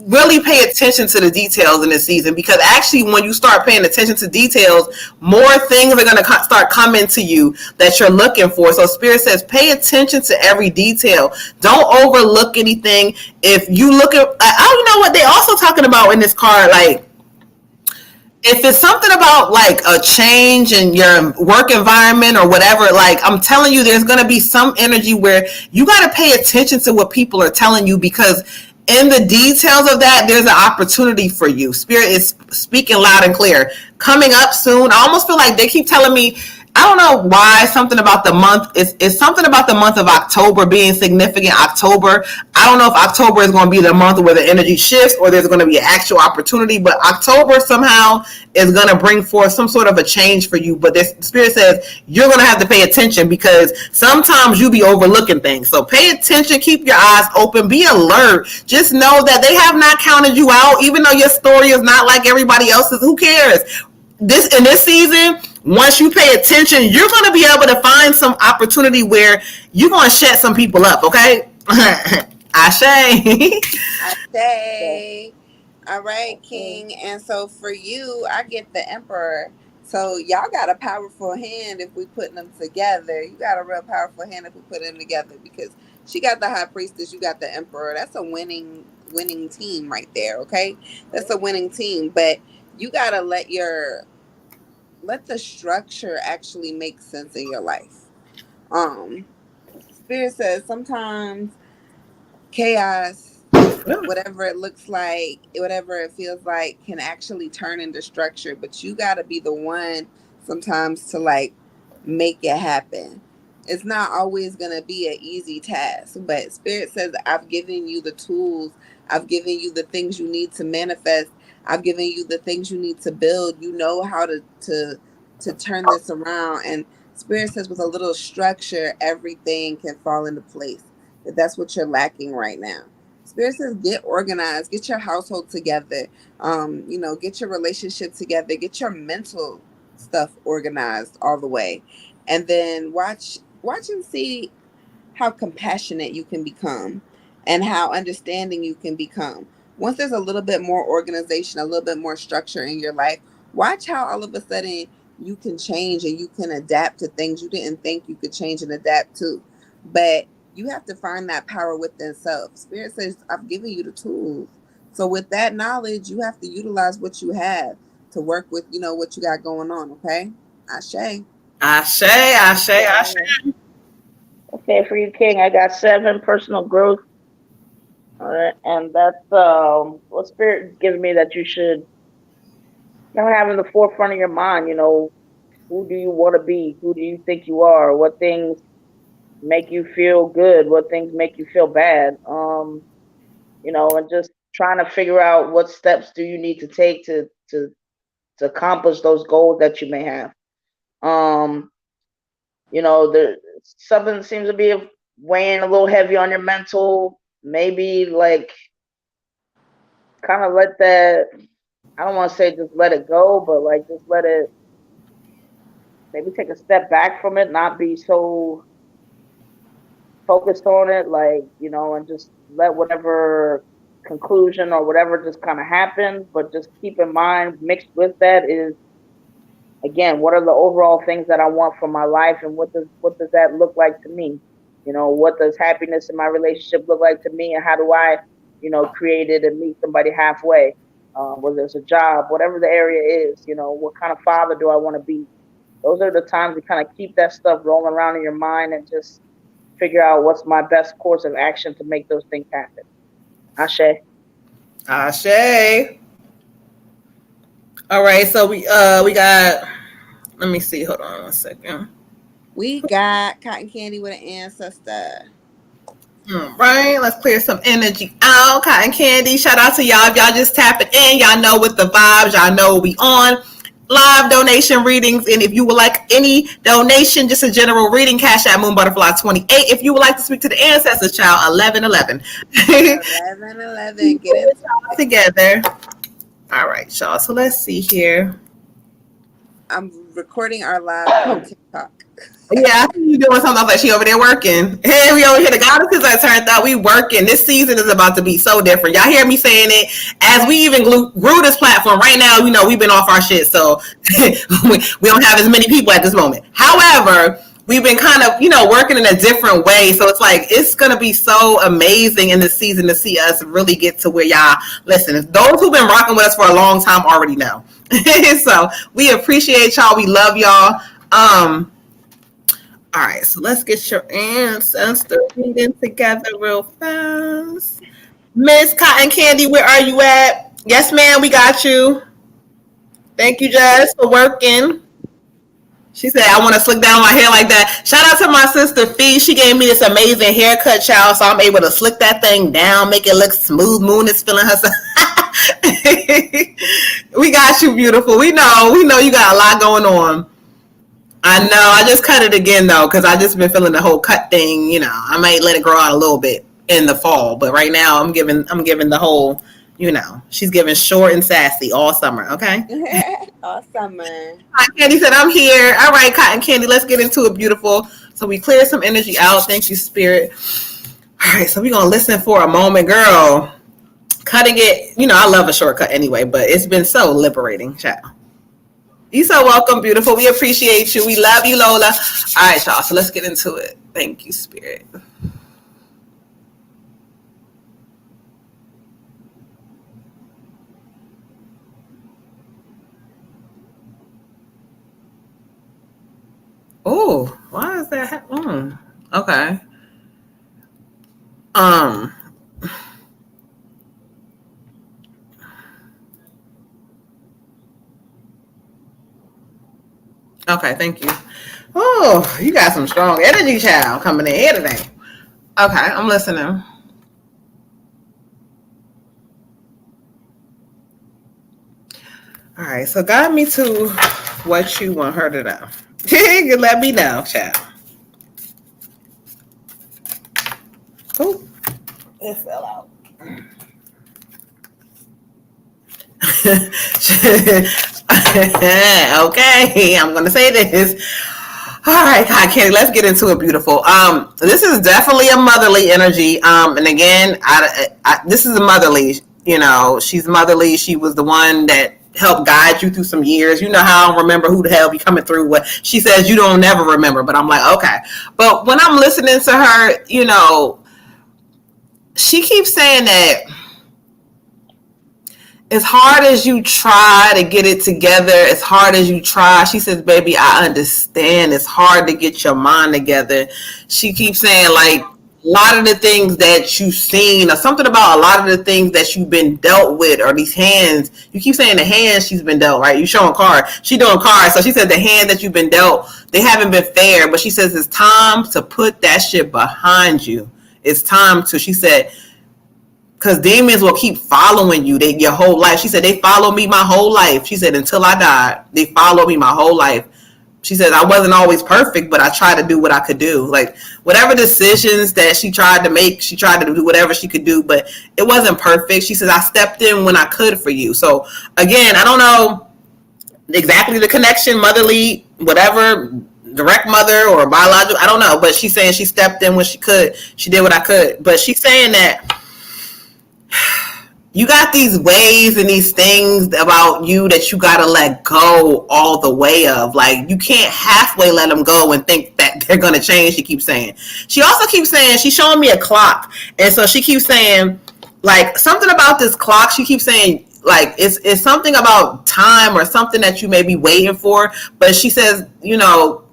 really pay attention to the details in this season, because actually when you start paying attention to details, more things are going to start coming to you that you're looking for. So Spirit says pay attention to every detail. Don't overlook anything. If you look at, I don't know what they also talking about in this card, like if it's something about like a change in your work environment or whatever, like I'm telling you, there's going to be some energy where you got to pay attention to what people are telling you, because in the details of that, there's an opportunity for you. Spirit is speaking loud and clear. Coming up soon. I almost feel like they keep telling me, I don't know why, something about the month. It's something about the month of October being significant. October. I don't know if October is going to be the month where the energy shifts or there's going to be an actual opportunity, but October somehow is going to bring forth some sort of a change for you. But this Spirit says you're going to have to pay attention because sometimes you be overlooking things. So pay attention, keep your eyes open, be alert. Just know that they have not counted you out, even though your story is not like everybody else's. Who cares? In this season, once you pay attention, you're going to be able to find some opportunity where you're going to shut some people up, okay? Ashe. Ashe. All right, King. And so for you, I get the Emperor. So y'all got a powerful hand if we put them together. You got a real powerful hand if we put them together, because she got the High Priestess, you got the Emperor. That's a winning team right there, okay? That's a winning team. But you got to let the structure actually make sense in your life. Spirit says sometimes chaos, whatever it looks like, whatever it feels like, can actually turn into structure, but you got to be the one sometimes to like make it happen. It's not always going to be an easy task, but Spirit says, I've given you the tools. I've given you the things you need to manifest. I've given you the things you need to build. You know how to turn this around. And Spirit says with a little structure, everything can fall into place. If that's what you're lacking right now. Spirit says get organized, get your household together, get your relationship together, get your mental stuff organized all the way. And then watch and see how compassionate you can become and how understanding you can become. Once there's a little bit more organization, a little bit more structure in your life, watch how all of a sudden you can change and you can adapt to things you didn't think you could change and adapt to. But you have to find that power within self. Spirit says, I've given you the tools. So with that knowledge, you have to utilize what you have to work with, what you got going on, okay? Ashe. Ashe. Okay, for you, King, I got 7 personal growth. All right, and that's what Spirit gives me, that you should have in the forefront of your mind. Who do you want to be? Who do you think you are? What things make you feel good? What things make you feel bad? And just trying to figure out what steps do you need to take to accomplish those goals that you may have. There something seems to be weighing a little heavy on your mental. Maybe like kind of let that. I don't want to say just let it go, but like just let it. Maybe take a step back from it, not be so focused on it, and just let whatever conclusion or whatever just kind of happens. But just keep in mind, mixed with that is, again, what are the overall things that I want for my life, and what does that look like to me? What does happiness in my relationship look like to me, and how do I, create it and meet somebody halfway? Whether it's a job, whatever the area is, what kind of father do I want to be? Those are the times to kind of keep that stuff rolling around in your mind and just figure out what's my best course of action to make those things happen. Ashe. Ashe. All right, so we got. Let me see. Hold on 1 second. We got Cotton Candy with an ancestor. All right, let's clear some energy out. Cotton Candy, shout out to y'all. If y'all just tapping in, y'all know with the vibes, y'all know we on live donation readings. And if you would like any donation, just a general reading, cash at Moon Butterfly 28. If you would like to speak to the ancestors, child, 1111. 1111. Get it together. All right, y'all. So let's see here. I'm recording our live on TikTok. Yeah, I think you doing something. I was like, she over there working. Hey, we over here. The goddesses, I turned out we working. This season is about to be so different. Y'all hear me saying it? As we even grew this platform right now, we've been off our shit, so we don't have as many people at this moment. However, we've been kind of, working in a different way. So it's like, it's going to be so amazing in this season to see us really get to where y'all listen. Those who've been rocking with us for a long time already know. So we appreciate y'all. We love y'all. All right, so let's get your ancestor reading together real fast. Miss Cotton Candy, where are you at? Yes, ma'am, we got you. Thank you, Jess, for working. She said, I want to slick down my hair like that. Shout out to my sister, Fee. She gave me this amazing haircut, child, so I'm able to slick that thing down, make it look smooth. Moon is feeling herself. We got you, beautiful. We know you got a lot going on. I know. I just cut it again though, because I just been feeling the whole cut thing. I might let it grow out a little bit in the fall, but right now I'm giving the whole. She's giving short and sassy all summer. Okay. All summer. Cotton Candy said, "I'm here." All right, Cotton Candy. Let's get into it, beautiful. So we clear some energy out. Thank you, Spirit. All right, so we're gonna listen for a moment, girl. Cutting it. I love a shortcut anyway, but it's been so liberating, child. You so welcome, beautiful. We appreciate you. We love you, Lola. All right, y'all. So let's get into it. Thank you, Spirit. Oh, why is that happening? Okay. Okay, thank you. Oh, you got some strong energy, child, coming in here today. Okay, I'm listening. All right, so guide me to what you want her to know. Let me know, child. Oh, it fell out. Okay, I'm gonna say this. All right, Cotton Candy, let's get into it, beautiful. This is definitely a motherly energy. And again, this is a motherly. She's motherly. She was the one that helped guide you through some years. You know how I don't remember who the hell be coming through what. She says you don't never remember, but I'm like, okay. But when I'm listening to her, she keeps saying that as hard as you try to get it together, as hard as you try, she says, baby, I understand it's hard to get your mind together. She keeps saying, like, a lot of the things that you've seen, or something about a lot of the things that you've been dealt with, or these hands. You keep saying the hands she's been dealt, right? You showing cards. She doing cards. So she said the hands that you've been dealt, they haven't been fair. But she says it's time to put that shit behind you. It's time to, she said, because demons will keep following you your whole life. She said, they follow me my whole life. She said, until I died, they follow me my whole life. She said, I wasn't always perfect, but I tried to do what I could do. Like, whatever decisions that she tried to make, she tried to do whatever she could do, but it wasn't perfect. She says, I stepped in when I could for you. So, again, I don't know exactly the connection, motherly, whatever, direct mother or biological, I don't know. But she's saying she stepped in when she could. She did what I could. But she's saying that you got these ways and these things about you that you got to let go all the way of. Like, you can't halfway let them go and think that they're going to change, she keeps saying. She also keeps saying, she's showing me a clock. And so she keeps saying, like, something about this clock. She keeps saying, like, it's something about time or something that you may be waiting for. But she says, you know,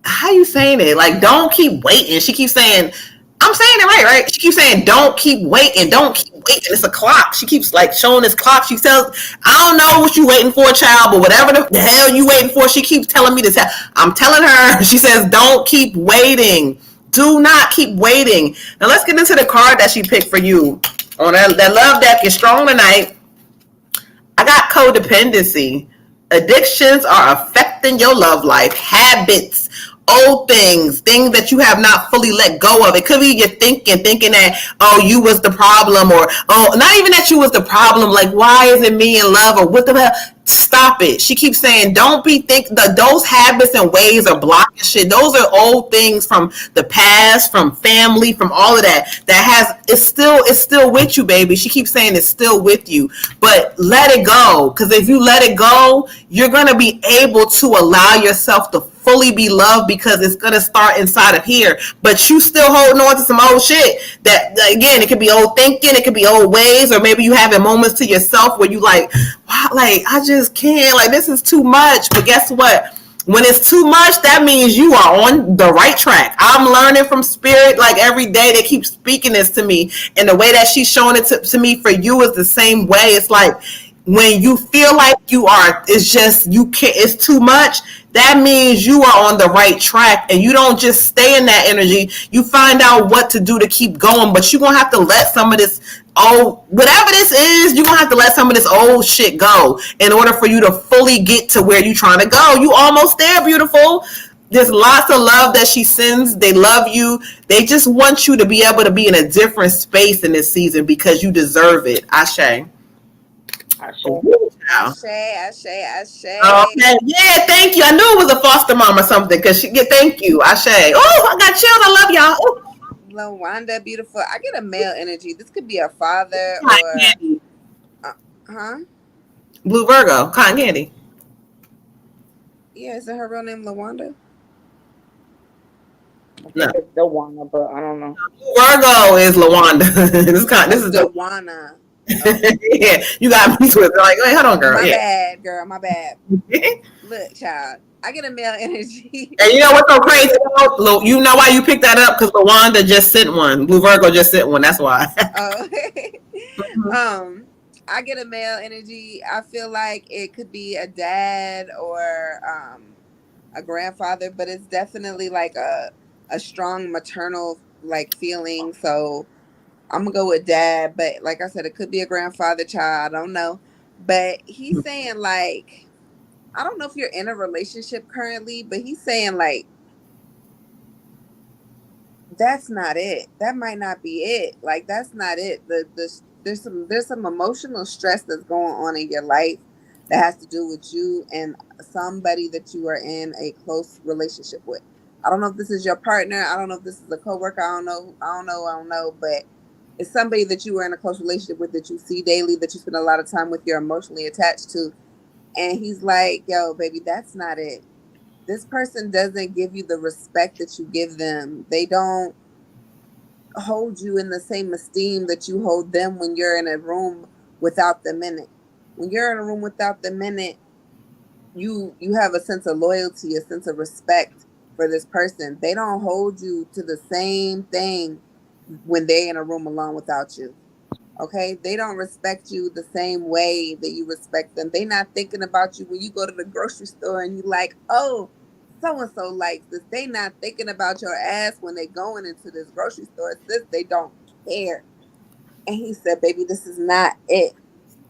how you saying it? Like, don't keep waiting. She keeps saying, I'm saying it right? She keeps saying, don't keep waiting, don't keep waiting. It's a clock. She keeps like showing this clock. She tells, I don't know what you waiting for, child, but whatever the hell you waiting for, she keeps telling me to tell. I'm telling her, she says, don't keep waiting. Do not keep waiting. Now let's get into the card that she picked for you. On that love deck is strong tonight. I got codependency. Addictions are affecting your love life. Habits, old things that you have not fully let go of. It could be your thinking that, oh, you was the problem, or, oh, not even that you was the problem. Like, why isn't me in love, or what the hell? Stop it. She keeps saying, don't be those habits and ways are blocking shit. Those are old things from the past, from family, from all of that. It's still with you, baby. She keeps saying it's still with you, but let it go. Because if you let it go, you're gonna be able to allow yourself to fully be loved, because it's gonna start inside of here. But you still holding on to some old shit that, again, it could be old thinking, it could be old ways, or maybe you having moments to yourself where you like, wow, like, I just can't, like, this is too much. But guess what? When it's too much, that means you are on the right track. I'm learning from spirit, like, every day. They keep speaking this to me, and the way that she's showing it to me for you is the same way. It's like, when you feel like it's just, you can't, it's too much, that means you are on the right track, and you don't just stay in that energy. You find out what to do to keep going, but you're going to have to let some of this whatever this is, you're going to have to let some of this old shit go in order for you to fully get to where you're trying to go. You almost there, beautiful. There's lots of love that she sends. They love you. They just want you to be able to be in a different space in this season, because you deserve it. Ashe. Ashe, Ashe, Ashe. Okay. Yeah, thank you. I knew it was a foster mom or something, because thank you. Ashe. Oh, I got chills. I love y'all. Oh. Lawanda, beautiful. I get a male energy. This could be a father Cotton candy. Huh? Blue Virgo. Cotton candy. Yeah, is it her real name Lawanda? I think it's Dawana, but I don't know. Virgo is Lawanda. this is Dawana. Yeah, you got me twisted. Like, wait, hold on, girl. My Yeah. bad, girl. My bad. Look, child. I get a male energy. And you know what's so crazy? You know why you picked that up? Because Lawanda just sent one. Blue Virgo just sent one. That's why. Oh. I get a male energy. I feel like it could be a dad or a grandfather, but it's definitely like a strong maternal like feeling. So I'm gonna go with dad, but like I said, it could be a grandfather, child. I don't know. But he's saying, like, I don't know if you're in a relationship currently, but he's saying, like, that's not it. That might not be it. Like, that's not it. There's some emotional stress that's going on in your life that has to do with you and somebody that you are in a close relationship with. I don't know if this is your partner. I don't know if this is a coworker. I don't know. But it's somebody that you are in a close relationship with, that you see daily, that you spend a lot of time with, you're emotionally attached to. And he's like, yo, baby, that's not it. This person doesn't give you the respect that you give them. They don't hold you in the same esteem that you hold them when you're in a room without them in it. When you're in a room without them in it, you have a sense of loyalty, a sense of respect for this person. They don't hold you to the same thing when they're in a room alone without you. Okay? They don't respect you the same way that you respect them. They're not thinking about you when you go to the grocery store and you like, oh, so-and-so likes this. They not thinking about your ass when they going into this grocery store. They don't care. And he said, baby, this is not it.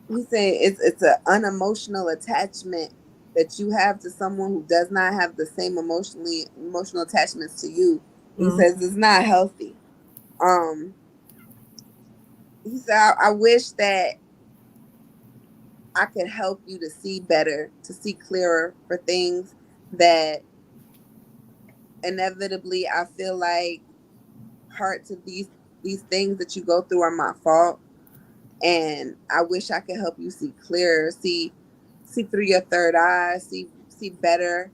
He said it's an unemotional attachment that you have to someone who does not have the same emotional attachments to you. He says it's not healthy. He said, I wish that I could help you to see better, to see clearer for things that inevitably I feel like parts of these things that you go through are my fault. And I wish I could help you see clearer, see through your third eye, see better.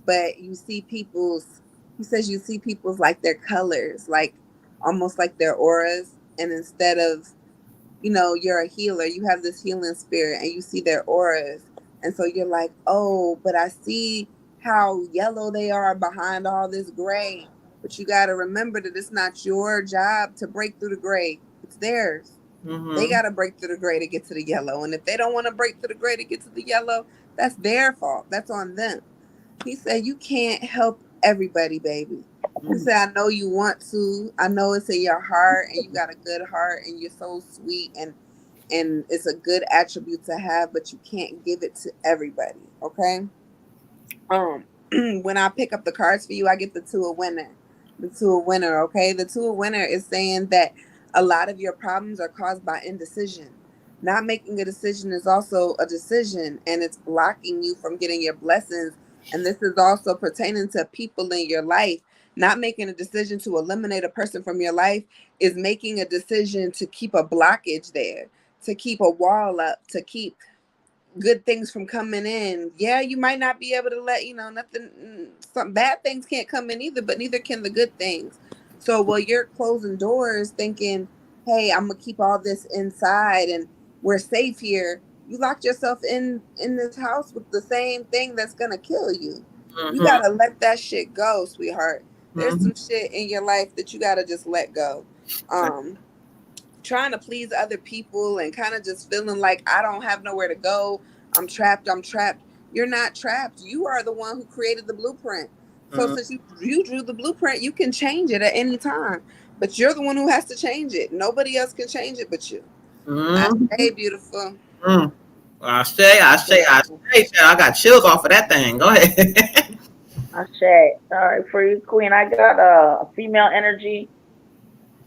But you see people's, he says you see people's like their colors, like almost like their auras. And instead of, you're a healer, you have this healing spirit and you see their auras. And so you're like, oh, but I see how yellow they are behind all this gray. But you got to remember that it's not your job to break through the gray, it's theirs. They got to break through the gray to get to the yellow. And if they don't want to break through the gray to get to the yellow, that's their fault. That's on them. He said, you can't help everybody, baby. He said, I know you want to. I know it's in your heart and you got a good heart and you're so sweet and it's a good attribute to have, but you can't give it to everybody. Okay. When I pick up the cards for you, I get the two of winner. The two of winner, okay? The two of winner is saying that a lot of your problems are caused by indecision. Not making a decision is also a decision, and it's blocking you from getting your blessings. And this is also pertaining to people in your life. Not making a decision to eliminate a person from your life is making a decision to keep a blockage there, to keep a wall up, to keep good things from coming in. Yeah, you might not be able to let, nothing, some bad things can't come in either, but neither can the good things. So while you're closing doors thinking, hey, I'm gonna keep all this inside and we're safe here, you locked yourself in this house with the same thing that's gonna kill you. You gotta let that shit go, sweetheart. There's some shit in your life that you gotta just let go. Trying to please other people and kind of just feeling like I don't have nowhere to go. I'm trapped. You're not trapped. You are the one who created the blueprint. So since you drew the blueprint, you can change it at any time. But you're the one who has to change it. Nobody else can change it but you. I say, beautiful. I say, I got chills off of that thing. Go ahead. I say, all right, for you, Queen. I got a female energy,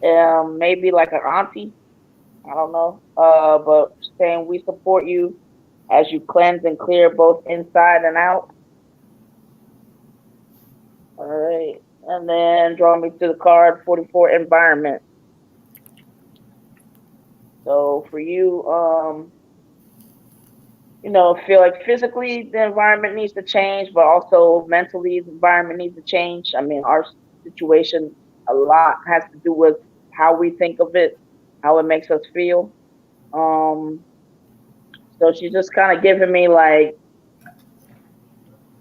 maybe like an auntie. I don't know. But saying we support you as you cleanse and clear both inside and out. All right. And then draw me to the card 44 environment. So for you, feel like physically the environment needs to change, but also mentally the environment needs to change. I mean, our situation a lot has to do with how we think of it, how it makes us feel. So she's just kind of giving me like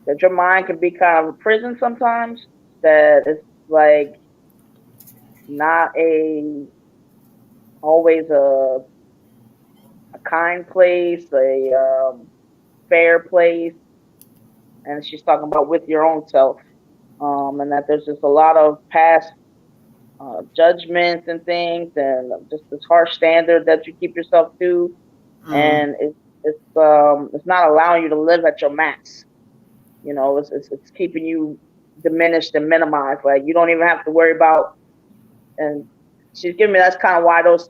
that your mind can be kind of a prison sometimes. That it's like not always a kind place, a fair place, and she's talking about with your own self, and that there's just a lot of past judgments and things, and just this harsh standard that you keep yourself to, and it's not allowing you to live at your max. It's keeping you diminished and minimized. Like you don't even have to worry about. And she's giving me that's kind of why those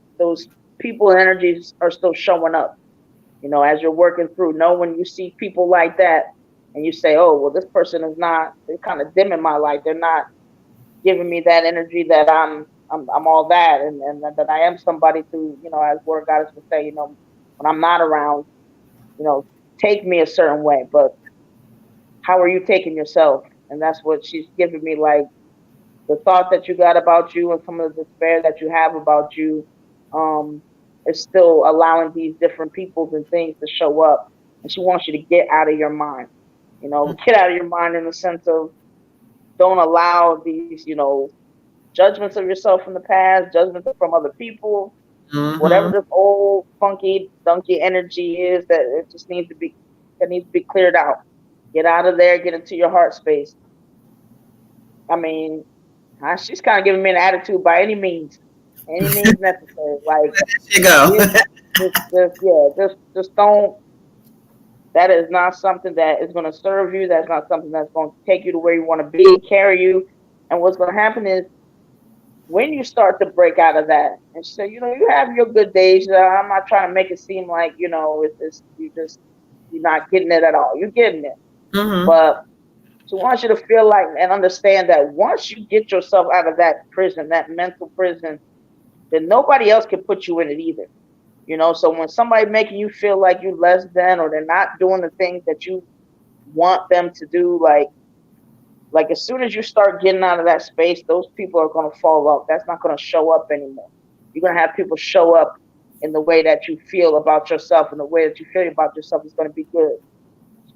people and energies are still showing up. As you're working through. Know when you see people like that, and you say, "Oh, well, this person is not. They're kind of dimming my light. They're not giving me that energy that I'm all that, and that I am somebody to, as Word Goddess would say, when I'm not around, take me a certain way, but how are you taking yourself?" And that's what she's giving me, like the thought that you got about you and some of the despair that you have about you, is still allowing these different peoples and things to show up. And she wants you to get out of your mind, get out of your mind in the sense of don't allow these, judgments of yourself from the past, judgments from other people, whatever this old funky donkey energy is that needs to be cleared out. Get out of there, get into your heart space. I mean, she's kind of giving me an attitude by any means necessary. Like, There you go. just don't. That is not something that is going to serve you. That's not something that's going to take you to where you want to be, carry you. And what's going to happen is when you start to break out of that and say, you have your good days. I'm not trying to make it seem like, you're not getting it at all. You're getting it. But she wants you to feel like and understand that once you get yourself out of that prison, that mental prison, then nobody else can put you in it either. You know, so when somebody making you feel like you less than, or they're not doing the things that you want them to do, like as soon as you start getting out of that space, those people are going to fall off. That's not going to show up anymore. You're going to have people show up in the way that you feel about yourself, and the way that you feel about yourself is going to be good.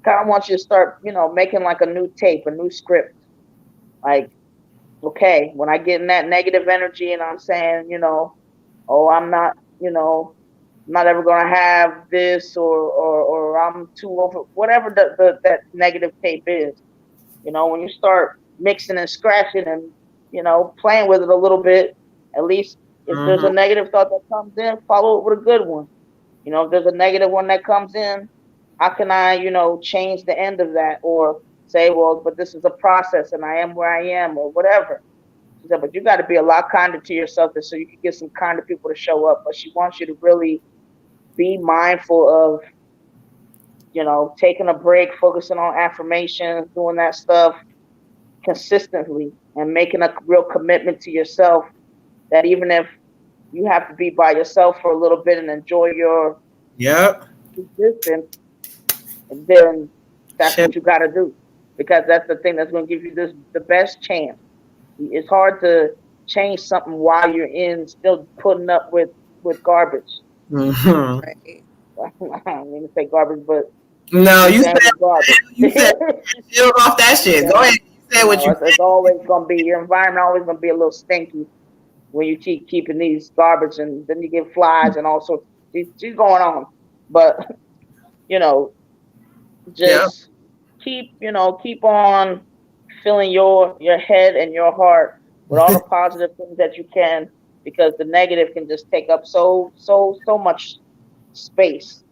Kind of want you to start, you know, making like a new tape, a new script. Like, okay, when I get in that negative energy and I'm saying, you know, oh, I'm not, you know, I'm not ever going to have this, or I'm too over, whatever that negative tape is. You know, when you start mixing and scratching and, you know, playing with it a little bit, at least if there's a negative thought that comes in, follow it with a good one. You know, if there's a negative one that comes in, how can I, you know, change the end of that, or say, well, but this is a process and I am where I am, or whatever. She said, but you got to be a lot kinder to yourself so you can get some kinder people to show up. But she wants you to really be mindful of, you know, taking a break, focusing on affirmations, doing that stuff consistently, and making a real commitment to yourself that even if you have to be by yourself for a little bit and enjoy your existence, then that's what you got to do, because that's the thing that's going to give you the best chance. It's hard to change something while you're still putting up with garbage. Mm-hmm. Right. I don't mean to say garbage, but no, you said garbage. you said shield off that shit. Yeah. Go ahead. You said what you. It's always gonna be, your environment always gonna be a little stinky when you keep keeping these garbage, and then you get flies and all sorts. She's going on, but you know, just keep on filling your head and your heart with all the positive things that you can, because the negative can just take up so much space.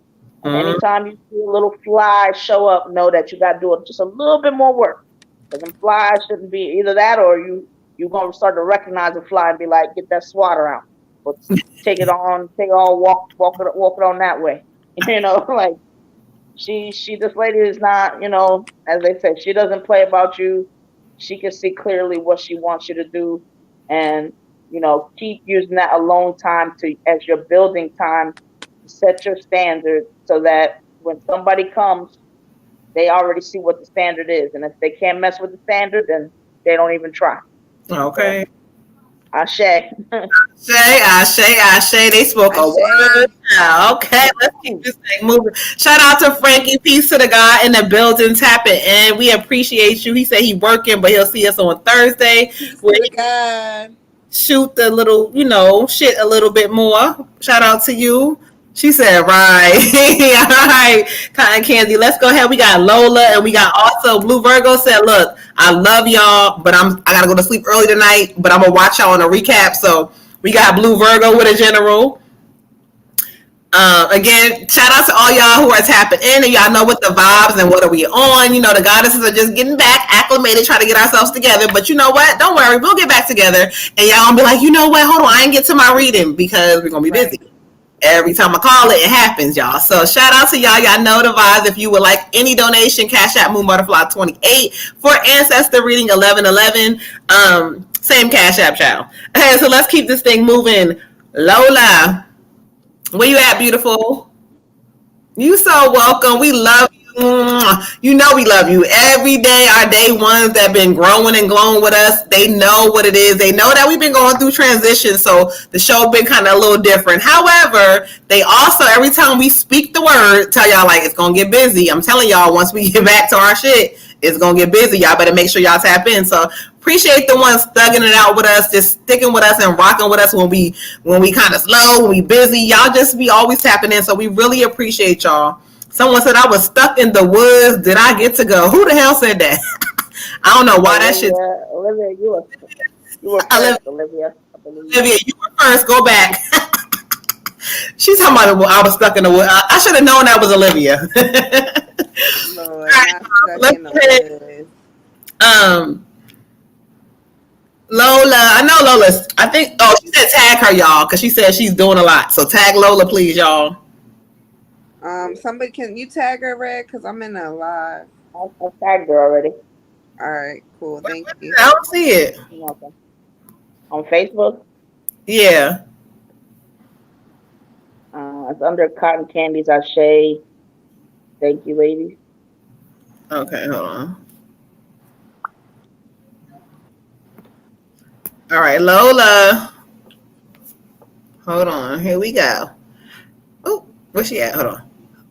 And anytime you see a little fly show up, know that you got to do just a little bit more work. Because them flies shouldn't be either that, or you're going to start to recognize a fly and be like, get that swatter out. But take it on, walk it on that way. You know, like this lady is not, you know, as they say, she doesn't play about you. She can see clearly what she wants you to do. And, you know, keep using that alone time as your building time, set your standard so that when somebody comes, they already see what the standard is. And if they can't mess with the standard, then they don't even try. Okay. Ashe. Ashe. They spoke a word. Okay, let's keep this thing moving. Shout out to Frankie. Peace to the guy in the building tapping in. We appreciate you. He said he working, but he'll see us on Thursday. Shoot the little, you know, shit a little bit more. Shout out to you. She said, right. All right, Cotton Candy. Let's go ahead. We got Lola, and we got also Blue Virgo said, look, I love y'all, but I gotta go to sleep early tonight, but I'm gonna watch y'all on a recap. So we got Blue Virgo with a general. Again, shout out to all y'all who are tapping in, and y'all know what the vibes and what are we on. You know, the goddesses are just getting back, acclimated, trying to get ourselves together. But you know what? Don't worry, we'll get back together. And y'all gonna be like, you know what? Hold on, I ain't get to my reading because we're gonna be busy. Every time I call it, it happens, y'all. So shout out to y'all. Y'all know the vibes. If you would like any donation, Cash App Moon Butterfly 28 for Ancestor Reading 1111. Same Cash App, child. Okay, so let's keep this thing moving. Lola, where you at, beautiful? You so welcome. We love you. You know we love you. Every day, our day ones that have been growing and glowing with us, they know what it is. They know that we've been going through transition, so the show been kind of a little different. However, they also, every time we speak the word, tell y'all like it's going to get busy. I'm telling y'all, once we get back to our shit, it's going to get busy. Y'all better make sure y'all tap in. So appreciate the ones thugging it out with us, just sticking with us and rocking with us when we kind of slow, when we busy. Y'all just be always tapping in. So we really appreciate y'all. Someone said I was stuck in the woods. Did I get to go? Who the hell said that? I don't know why that shit. Olivia, you were first, Olivia. Olivia, you were first. Go back. She's talking about I was stuck in the woods. I should have known that was Olivia. Lord, right, let's Lola, I know Lola's. I think. Oh, she said tag her, y'all, because she said she's doing a lot. So tag Lola, please, y'all. Somebody, can you tag her, Red? Because I'm in a live. I tagged her already. All right, cool. Thank you. I don't see it. You're welcome. On Facebook? Yeah. That's under Cotton Candies Ashe. Thank you, ladies. Okay, hold on. All right, Lola. Hold on. Here we go. Oh, where's she at? Hold on.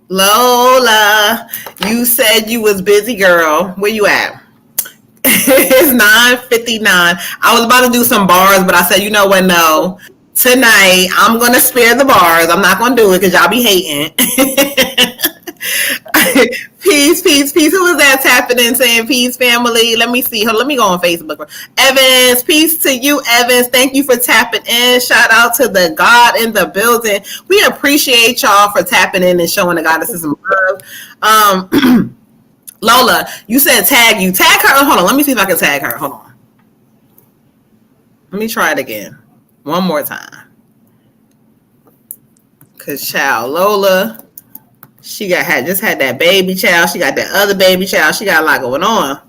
Lola, you said you was busy, girl. Where you at? It's 9:59. I was about to do some bars, but I said, you know what? No. Tonight, I'm going to spare the bars. I'm not going to do it because y'all be hating. Peace, peace, peace. Who was that tapping in saying peace, family? Let me see. Let me go on Facebook. Evans, peace to you, Evans. Thank you for tapping in. Shout out to the God in the building. We appreciate y'all for tapping in and showing the goddesses some love. Lola, you said tag you. Tag her. Hold on. Let me see if I can tag her. Hold on. Let me try it again. One more time. Cause child, Lola, she just had that baby child. She got that other baby child. She got a lot going on.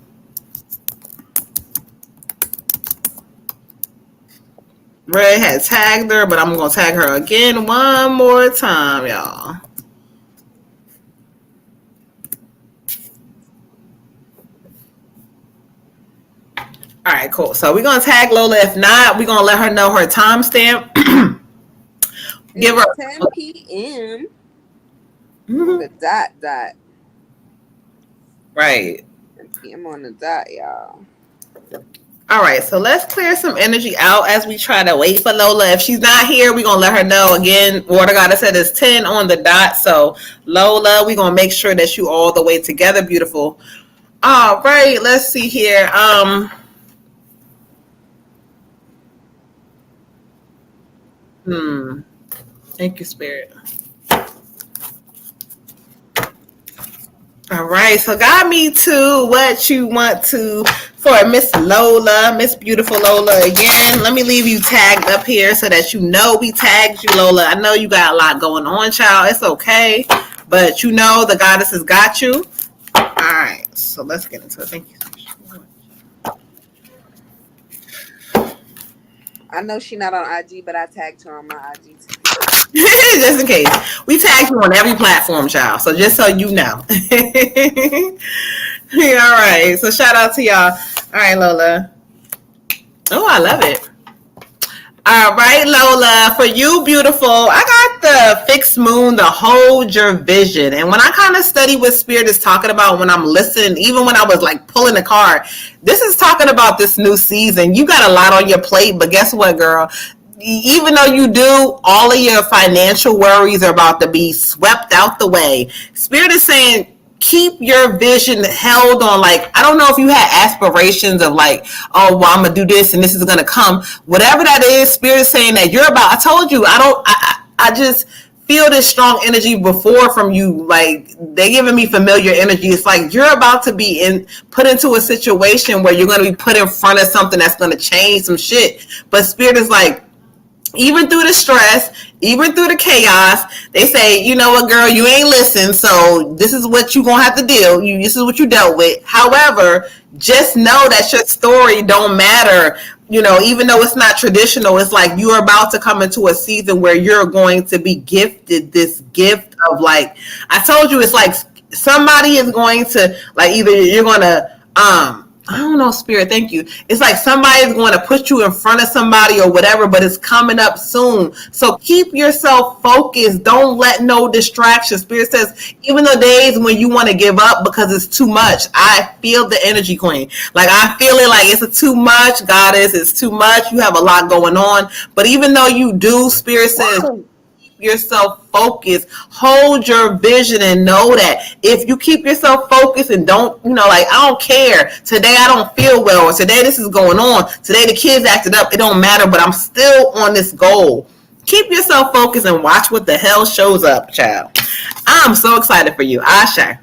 Red had tagged her, but I'm gonna tag her again one more time, y'all. All right, cool. So we're gonna tag Lola. If not, we're gonna let her know her timestamp. Give her 10 p.m. Mm-hmm. The dot. Right. 10 p.m. on the dot, y'all. All right, so let's clear some energy out as we try to wait for Lola. If she's not here, we're going to let her know. Again, Water Goddess said it's 10 on the dot. So, Lola, we're going to make sure that you all the way together. Beautiful. All right, let's see here. Thank you, Spirit. All right, so got me to what you want to for Miss Lola, Miss Beautiful Lola. Again, let me leave you tagged up here so that you know we tagged you, Lola. I know you got a lot going on, child. It's okay, but you know the goddess has got you. All right, so let's get into it. Thank you so much. I know she's not on IG, but I tagged her on my IG too. Just in case. We tag you on every platform, child. So just so you know. All right. So shout out to y'all. All right, Lola. Oh, I love it. All right, Lola. For you, beautiful. I got the fixed moon, the hold your vision. And when I kind of study what Spirit is talking about when I'm listening, even when I was like pulling the card, this is talking about this new season. You got a lot on your plate, but guess what, girl? Even though you do, all of your financial worries are about to be swept out the way. Spirit is saying, keep your vision held on. Like, I don't know if you had aspirations of like, oh, well, I'm going to do this and this is going to come. Whatever that is, Spirit is saying that you're about, I told you, I just feel this strong energy before from you. Like, they're giving me familiar energy. It's like you're about to be put into a situation where you're going to be put in front of something that's going to change some shit. But Spirit is like, even through the stress, even through the chaos, they say, you know what, girl, you ain't listen, so this is what you're going to have to deal. This is what you dealt with. However, just know that your story don't matter. You know, even though it's not traditional, it's like you're about to come into a season where you're going to be gifted this gift of like, I told you, it's like somebody is going to, like, either you're going to, I don't know, Spirit, thank you. It's like somebody's going to put you in front of somebody or whatever, but it's coming up soon. So keep yourself focused. Don't let no distraction. Spirit says, even the days when you want to give up because it's too much, I feel the energy, Queen. Like, I feel it like it's too much, Goddess. It's too much. You have a lot going on. But even though you do, Spirit says, yourself focused, hold your vision, and know that if you keep yourself focused and don't, like, I don't care, today I don't feel well, or today this is going on, today the kids acted up, it don't matter, but I'm still on this goal. Keep yourself focused and watch what the hell shows up, child. I'm so excited for you. Ashe.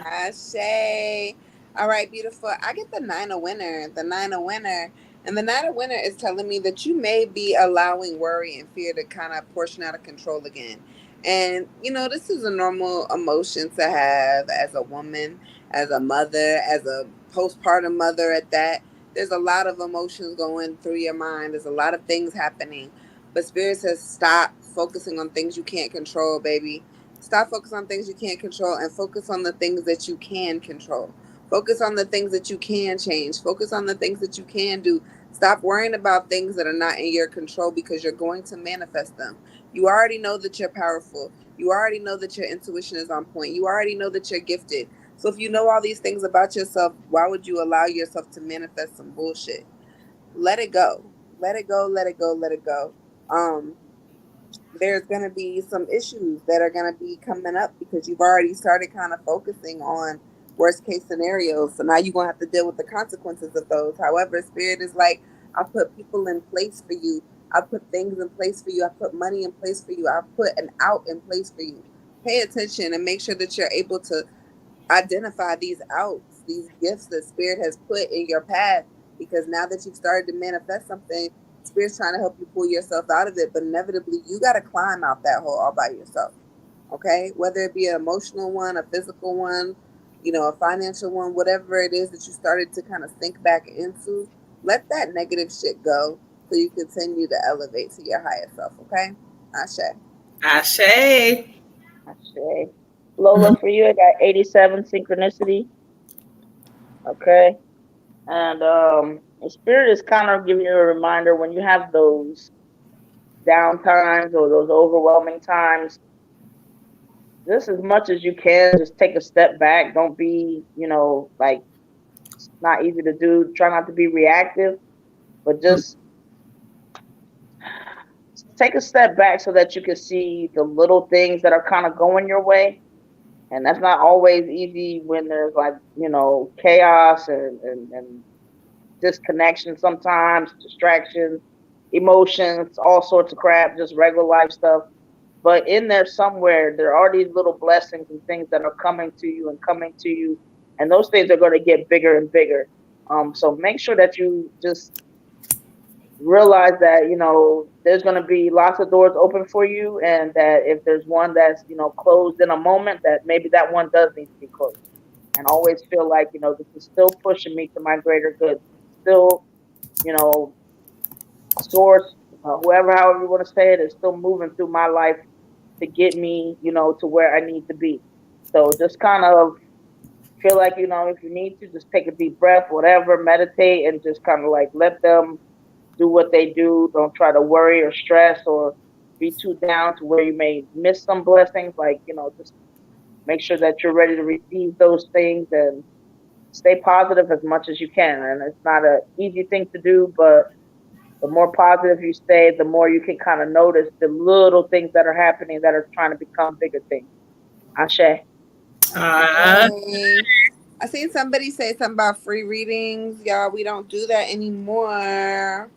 Ashe. All right, beautiful. I get the 9 of winter. And the 9 of winter is telling me that you may be allowing worry and fear to kind of portion out of control again. And, this is a normal emotion to have as a woman, as a mother, as a postpartum mother at that. There's a lot of emotions going through your mind. There's a lot of things happening. But Spirit says stop focusing on things you can't control, baby. Stop focusing on things you can't control and focus on the things that you can control. Focus on the things that you can change. Focus on the things that you can do. Stop worrying about things that are not in your control because you're going to manifest them. You already know that you're powerful. You already know that your intuition is on point. You already know that you're gifted. So if you know all these things about yourself, why would you allow yourself to manifest some bullshit? Let it go. Let it go. Let it go. Let it go. There's going to be some issues that are going to be coming up because you've already started kind of focusing on worst case scenarios. So now you're going to have to deal with the consequences of those. However, Spirit is like, I put people in place for you. I put things in place for you. I put money in place for you. I put an out in place for you. Pay attention and make sure that you're able to identify these outs, these gifts that Spirit has put in your path, because now that you've started to manifest something, Spirit's trying to help you pull yourself out of it, but inevitably you got to climb out that hole all by yourself. Okay, whether it be an emotional one, a physical one, a financial one, whatever it is that you started to kind of sink back into, let that negative shit go so you continue to elevate to your higher self. Okay, Ashe. Ashe. Ashe. Lola, for you, I got 87 synchronicity. Okay. And the spirit is kind of giving you a reminder when you have those down times or those overwhelming times, just as much as you can, just take a step back. Don't be, like, it's not easy to do. Try not to be reactive, but just take a step back so that you can see the little things that are kind of going your way. And that's not always easy when there's like, chaos and disconnection sometimes, distractions, emotions, all sorts of crap, just regular life stuff. But in there somewhere, there are these little blessings and things that are coming to you. And those things are going to get bigger and bigger. So make sure that you just realize that, there's going to be lots of doors open for you. And that if there's one that's, closed in a moment, that maybe that one does need to be closed. And always feel like, this is still pushing me to my greater good. Still, source, however you want to say it, is still moving through my life to get me, to where I need to be. So just kind of feel like, if you need to, just take a deep breath, whatever, meditate, and just kind of like let them do what they do. Don't try to worry or stress or be too down to where you may miss some blessings. Like, just make sure that you're ready to receive those things and stay positive as much as you can. And it's not an easy thing to do, but the more positive you stay, the more you can kind of notice the little things that are happening that are trying to become bigger things. Ashe. Uh, I seen somebody say something about free readings. Y'all, we don't do that anymore.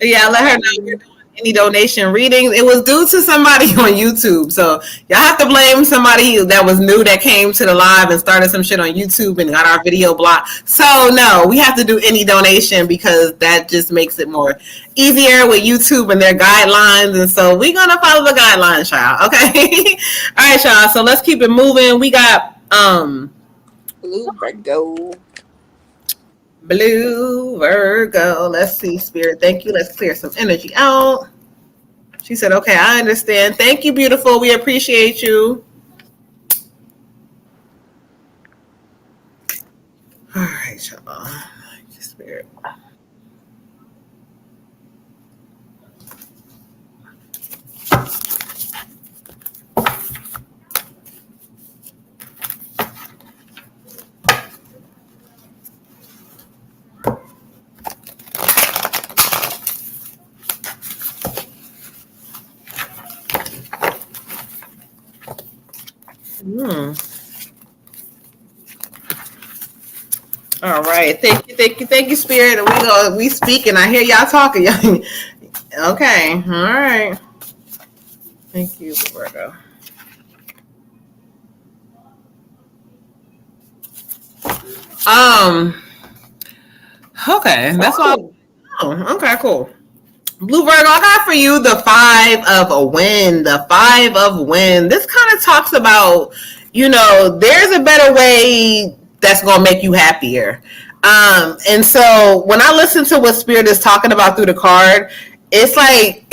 yeah, let her know you're doing any donation readings. It was due to somebody on YouTube. So y'all have to blame somebody that was new that came to the live and started some shit on YouTube and got our video blocked. So no, we have to do any donation because that just makes it more easier with YouTube and their guidelines. And so we're gonna follow the guidelines, y'all. Okay. All right, y'all. So let's keep it moving. We got Blue Virgo. Blue Virgo. Let's see, Spirit. Thank you. Let's clear some energy out. She said, okay, I understand. Thank you, beautiful. We appreciate you. All right, y'all. Spirit. All right. Thank you, Spirit. We speaking. I hear y'all talking. Okay. All right. Thank you, Virgo. Okay. That's all. Oh, okay, cool. Blue Virgo, I got for you the 5 of Wind. The 5 of Wind. This kind of talks about, there's a better way that's going to make you happier. And so when I listen to what Spirit is talking about through the card, it's like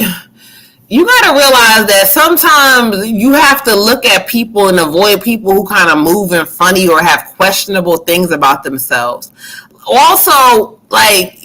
you got to realize that sometimes you have to look at people and avoid people who kind of move in funny or have questionable things about themselves. Also, like,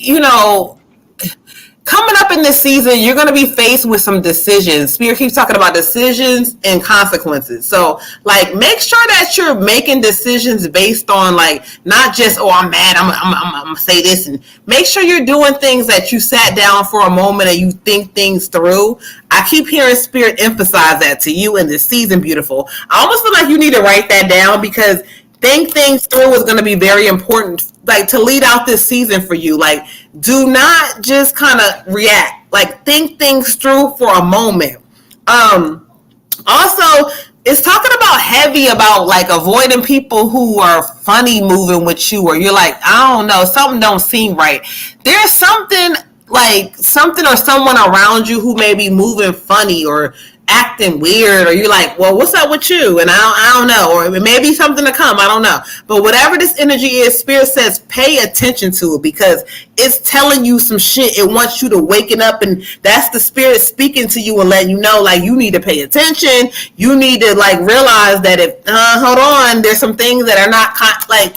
coming up in this season, you're going to be faced with some decisions. Spirit keeps talking about decisions and consequences. So, like, make sure that you're making decisions based on, like, not just, oh, I'm mad, I'm going to say this. And make sure you're doing things that you sat down for a moment and you think things through. I keep hearing Spirit emphasize that to you in this season, beautiful. I almost feel like you need to write that down because think things through is going to be very important, like, to lead out this season for you. Like, do not just kind of react, like, think things through for a moment. Also, it's talking about heavy about, like, avoiding people who are funny moving with you, or you're like, I don't know, something don't seem right. There's something, like, something or someone around you who may be moving funny or acting weird, or you're like, well, what's up with you? And I don't know, or it may be something to come, I don't know. But whatever this energy is, Spirit says pay attention to it because it's telling you some shit. It wants you to waken up, and that's the Spirit speaking to you and letting you know, like, you need to pay attention. You need to, like, realize that if hold on, there's some things that are not like,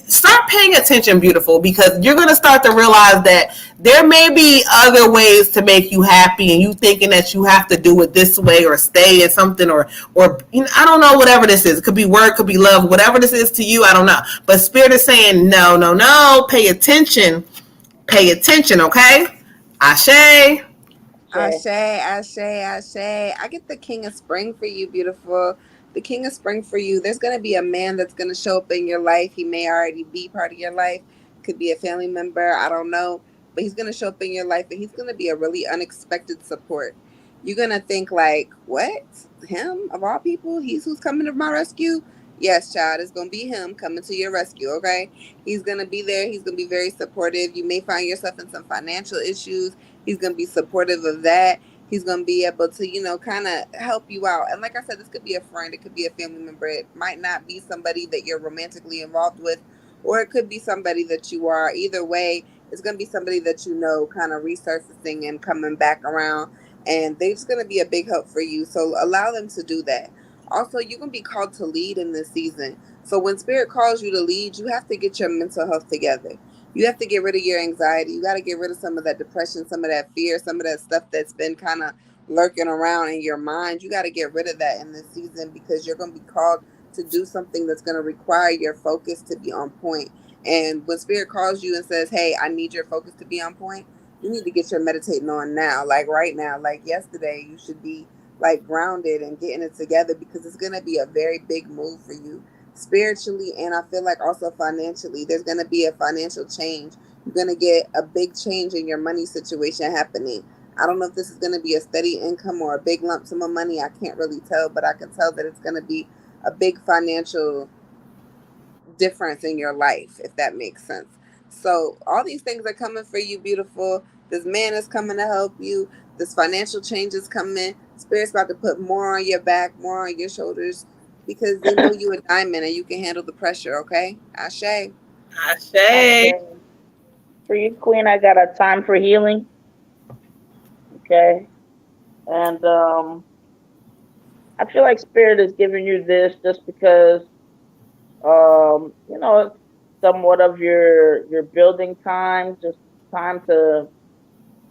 start paying attention, beautiful, because you're going to start to realize that there may be other ways to make you happy, and you thinking that you have to do it this way or stay in something, or I don't know, whatever this is. It could be work, could be love, whatever this is to you, I don't know. But Spirit is saying, no, no, no, pay attention, okay? Ashe. Ashe, Ashe, Ashe. I get the King of Spring for you, beautiful. The King of Spring for you. There's going to be a man that's going to show up in your life. He may already be part of your life. Could be a family member. I don't know. But he's going to show up in your life, and he's going to be a really unexpected support. You're going to think, like, what? Him? Of all people? He's who's coming to my rescue? Yes, child. It's going to be him coming to your rescue, okay? He's going to be there. He's going to be very supportive. You may find yourself in some financial issues. He's going to be supportive of that. He's going to be able to, kind of help you out. And like I said, this could be a friend. It could be a family member. It might not be somebody that you're romantically involved with, or it could be somebody that you are. Either way, it's going to be somebody that you know kind of resurfacing and coming back around. And they're just going to be a big help for you. So allow them to do that. Also, you're going to be called to lead in this season. So when Spirit calls you to lead, you have to get your mental health together. You have to get rid of your anxiety. You got to get rid of some of that depression, some of that fear, some of that stuff that's been kind of lurking around in your mind. You got to get rid of that in this season because you're going to be called to do something that's going to require your focus to be on point. And when Spirit calls you and says, hey, I need your focus to be on point, you need to get your meditating on now, like right now, like yesterday. You should be like grounded and getting it together because it's going to be a very big move for you spiritually, and I feel like also financially. There's going to be a financial change. You're going to get a big change in your money situation happening. I don't know if this is going to be a steady income or a big lump sum of money. I can't really tell, but I can tell that it's going to be a big financial difference in your life, if that makes sense. So all these things are coming for you, beautiful. This man is coming to help you. This financial change is coming. Spirit's about to put more on your back, more on your shoulders, because they know you a diamond and you can handle the pressure, okay? Ashe. Ashe. For you, Queen, I got a time for healing. Okay. And I feel like Spirit is giving you this just because it's somewhat of your building time, just time to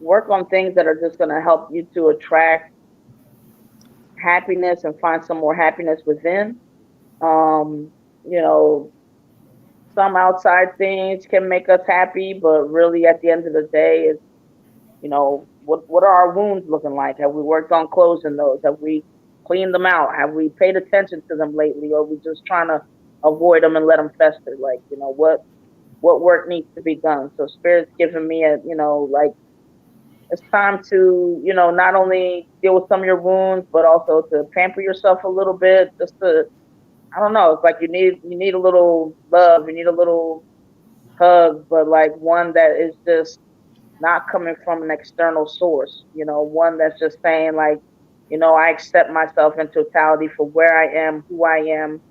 work on things that are just gonna help you to attract happiness and find some more happiness within. Um, you know, some outside things can make us happy, but really at the end of the day, it's, what are our wounds looking like? Have we worked on closing those? Have we cleaned them out? Have we paid attention to them lately, or are we just trying to avoid them and let them fester? Like, what work needs to be done? So Spirit's giving me like, it's time to, not only deal with some of your wounds, but also to pamper yourself a little bit, just to, I don't know, it's like you need a little love, you need a little hug, but like one that is just not coming from an external source, one that's just saying like, I accept myself in totality for where I am, who I am.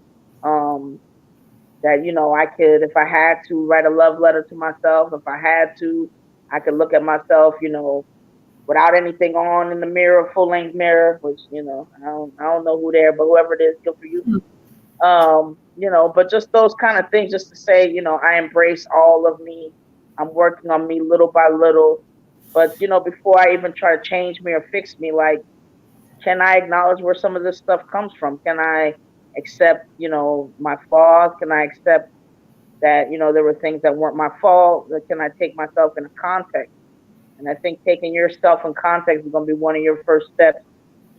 That, I could, if I had to, write a love letter to myself. If I had to, I could look at myself, without anything on in the mirror, full length mirror, which, I don't know who there, but whoever it is, good for you. But just those kind of things, just to say, I embrace all of me. I'm working on me little by little. But, before I even try to change me or fix me, like, can I acknowledge where some of this stuff comes from? Can I accept, my flaws? Can I accept that, there were things that weren't my fault? Can I take myself into context? And I think taking yourself in context is going to be one of your first steps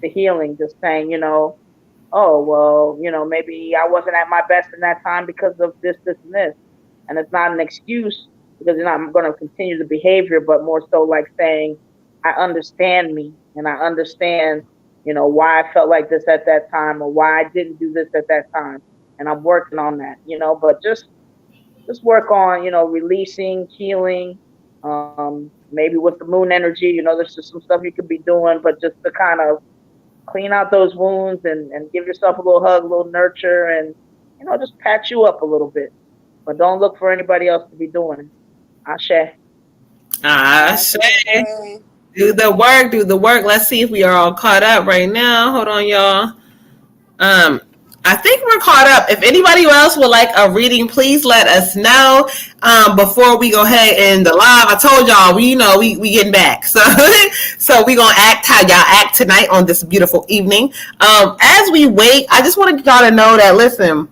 to healing. Just saying, oh, well, maybe I wasn't at my best in that time because of this, this, and this. And it's not an excuse, because you're not going to continue the behavior, but more so like saying, I understand me, and I understand, why I felt like this at that time, or why I didn't do this at that time. And I'm working on that, but just work on, releasing, healing, maybe with the moon energy, there's just some stuff you could be doing, but just to kind of clean out those wounds and give yourself a little hug, a little nurture, and, just patch you up a little bit. But don't look for anybody else to be doing it. Ashe. Ashe. Do the work, do the work. Let's see if we are all caught up right now. Hold on, y'all. I think we're caught up. If anybody else would like a reading, please let us know before we go ahead and the live. I told y'all, we getting back. So we gonna act how y'all act tonight on this beautiful evening. As we wait, I just wanted y'all to know that, listen,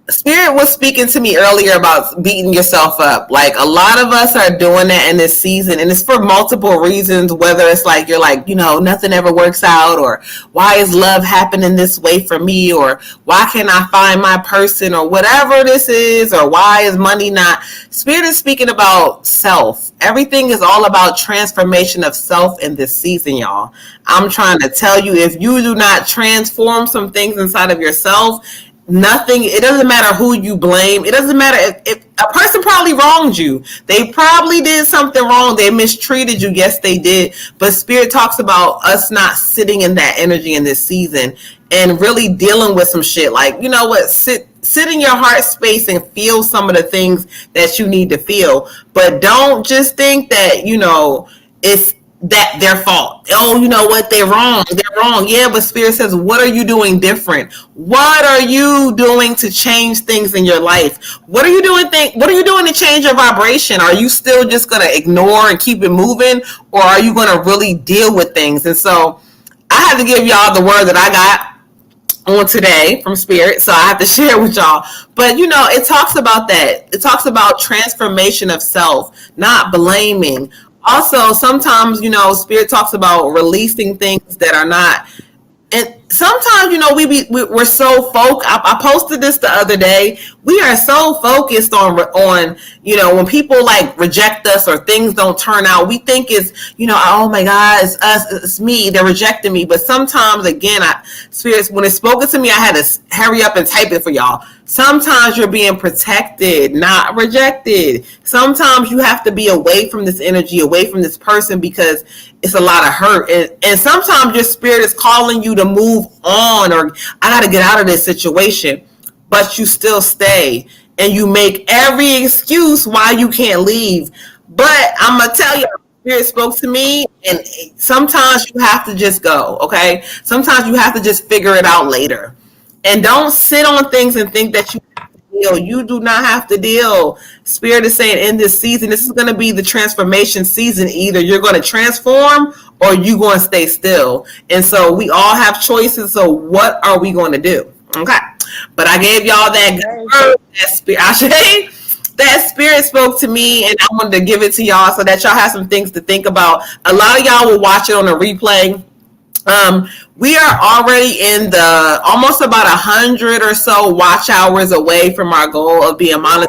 Spirit was speaking to me earlier about beating yourself up. Like, a lot of us are doing that in this season, and it's for multiple reasons, whether it's like you're like, nothing ever works out, or why is love happening this way for me, or why can't I find my person, or whatever this is, or why is money not. Spirit is speaking about self. Everything is all about transformation of self in this season, y'all. I'm trying to tell you, if you do not transform some things inside of yourself, nothing, it doesn't matter who you blame. It doesn't matter if a person probably wronged you. They probably did something wrong. They mistreated you. Yes, they did. But Spirit talks about us not sitting in that energy in this season and really dealing with some shit. Like, sit in your heart space and feel some of the things that you need to feel. But don't just think that, it's that their fault. Oh, you know what? They're wrong. Yeah, but Spirit says, what are you doing different? What are you doing to change things in your life? What are you doing? What are you doing to change your vibration? Are you still just going to ignore and keep it moving? Or are you going to really deal with things? And so I have to give y'all the word that I got on today from Spirit, so I have to share with y'all. But it talks about that. It talks about transformation of self, not blaming. Also, sometimes, Spirit talks about releasing things that are not. And sometimes, we're so focused. I posted this the other day. We are so focused on when people like reject us or things don't turn out. We think it's, oh my God, it's us, it's me. They're rejecting me. But sometimes, again, Spirit, when it's spoken to me, I had to hurry up and type it for y'all. Sometimes you're being protected, not rejected. Sometimes you have to be away from this energy, away from this person, because it's a lot of hurt. And sometimes your spirit is calling you to move on, or I got to get out of this situation. But you still stay and you make every excuse why you can't leave. But I'm going to tell you, Spirit spoke to me, and sometimes you have to just go, okay? Sometimes you have to just figure it out later. And don't sit on things and think that you have to deal. You do not have to deal. Spirit is saying in this season, this is going to be the transformation season. Either you're going to transform or you're going to stay still. And so we all have choices. So what are we going to do? Okay. But I gave y'all that good word. That Spirit spoke to me, and I wanted to give it to y'all so that y'all have some things to think about. A lot of y'all will watch it on a replay. We are already in the almost about 100 or so watch hours away from our goal of being monetized.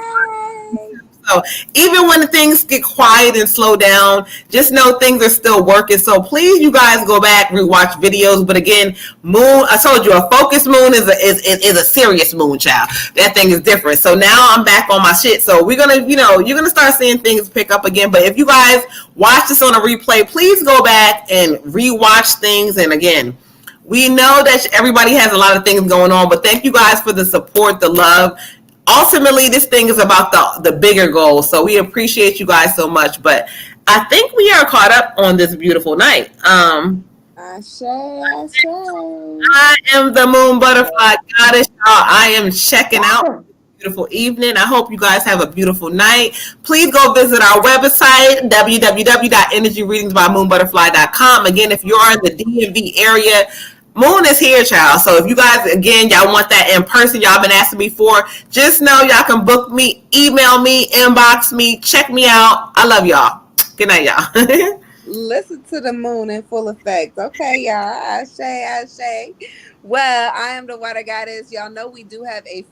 So even when things get quiet and slow down, just know things are still working. So please, you guys, go back, rewatch videos. But again, moon, I told you, a focus moon is a serious moon, child. That thing is different. So now I'm back on my shit. So we're gonna, you're gonna start seeing things pick up again. But if you guys watch this on a replay, please go back and rewatch things. And again, we know that everybody has a lot of things going on, but thank you guys for the support, the love. Ultimately, this thing is about the bigger goal. So we appreciate you guys so much. But I think we are caught up on this beautiful night. Ashe, ashe. I am the Moon Butterfly Goddess, y'all. I am checking out. Beautiful evening. I hope you guys have a beautiful night. Please go visit our website, www.energyreadingsbymoonbutterfly.com. Again, if you're in the DMV area, Moon is here, child. So if you guys, again, y'all want that in person, y'all been asking me for, just know y'all can book me, email me, inbox me, check me out. I love y'all. Good night, y'all. Listen to the moon in full effect. Okay, y'all. Ashe, ashe. Well, I am the water goddess. Y'all know we do have a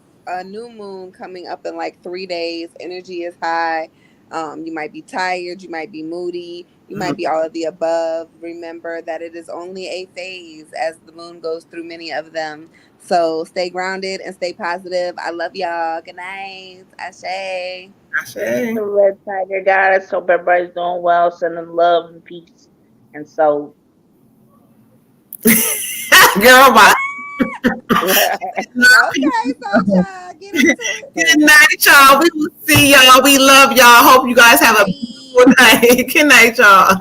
new moon coming up in like 3 days. Energy is high. You might be tired. You might be moody. You might be all of the above. Remember that it is only a phase as the moon goes through many of them. So stay grounded and stay positive. I love y'all. Good night. Ashe. The Red Tiger Goddess. Hope everybody's doing well. Sending love and peace. And so, Girl, bye. Okay, so get into it. Good night, y'all. We will see y'all. We love y'all. Hope you guys have a good night. Good night, y'all.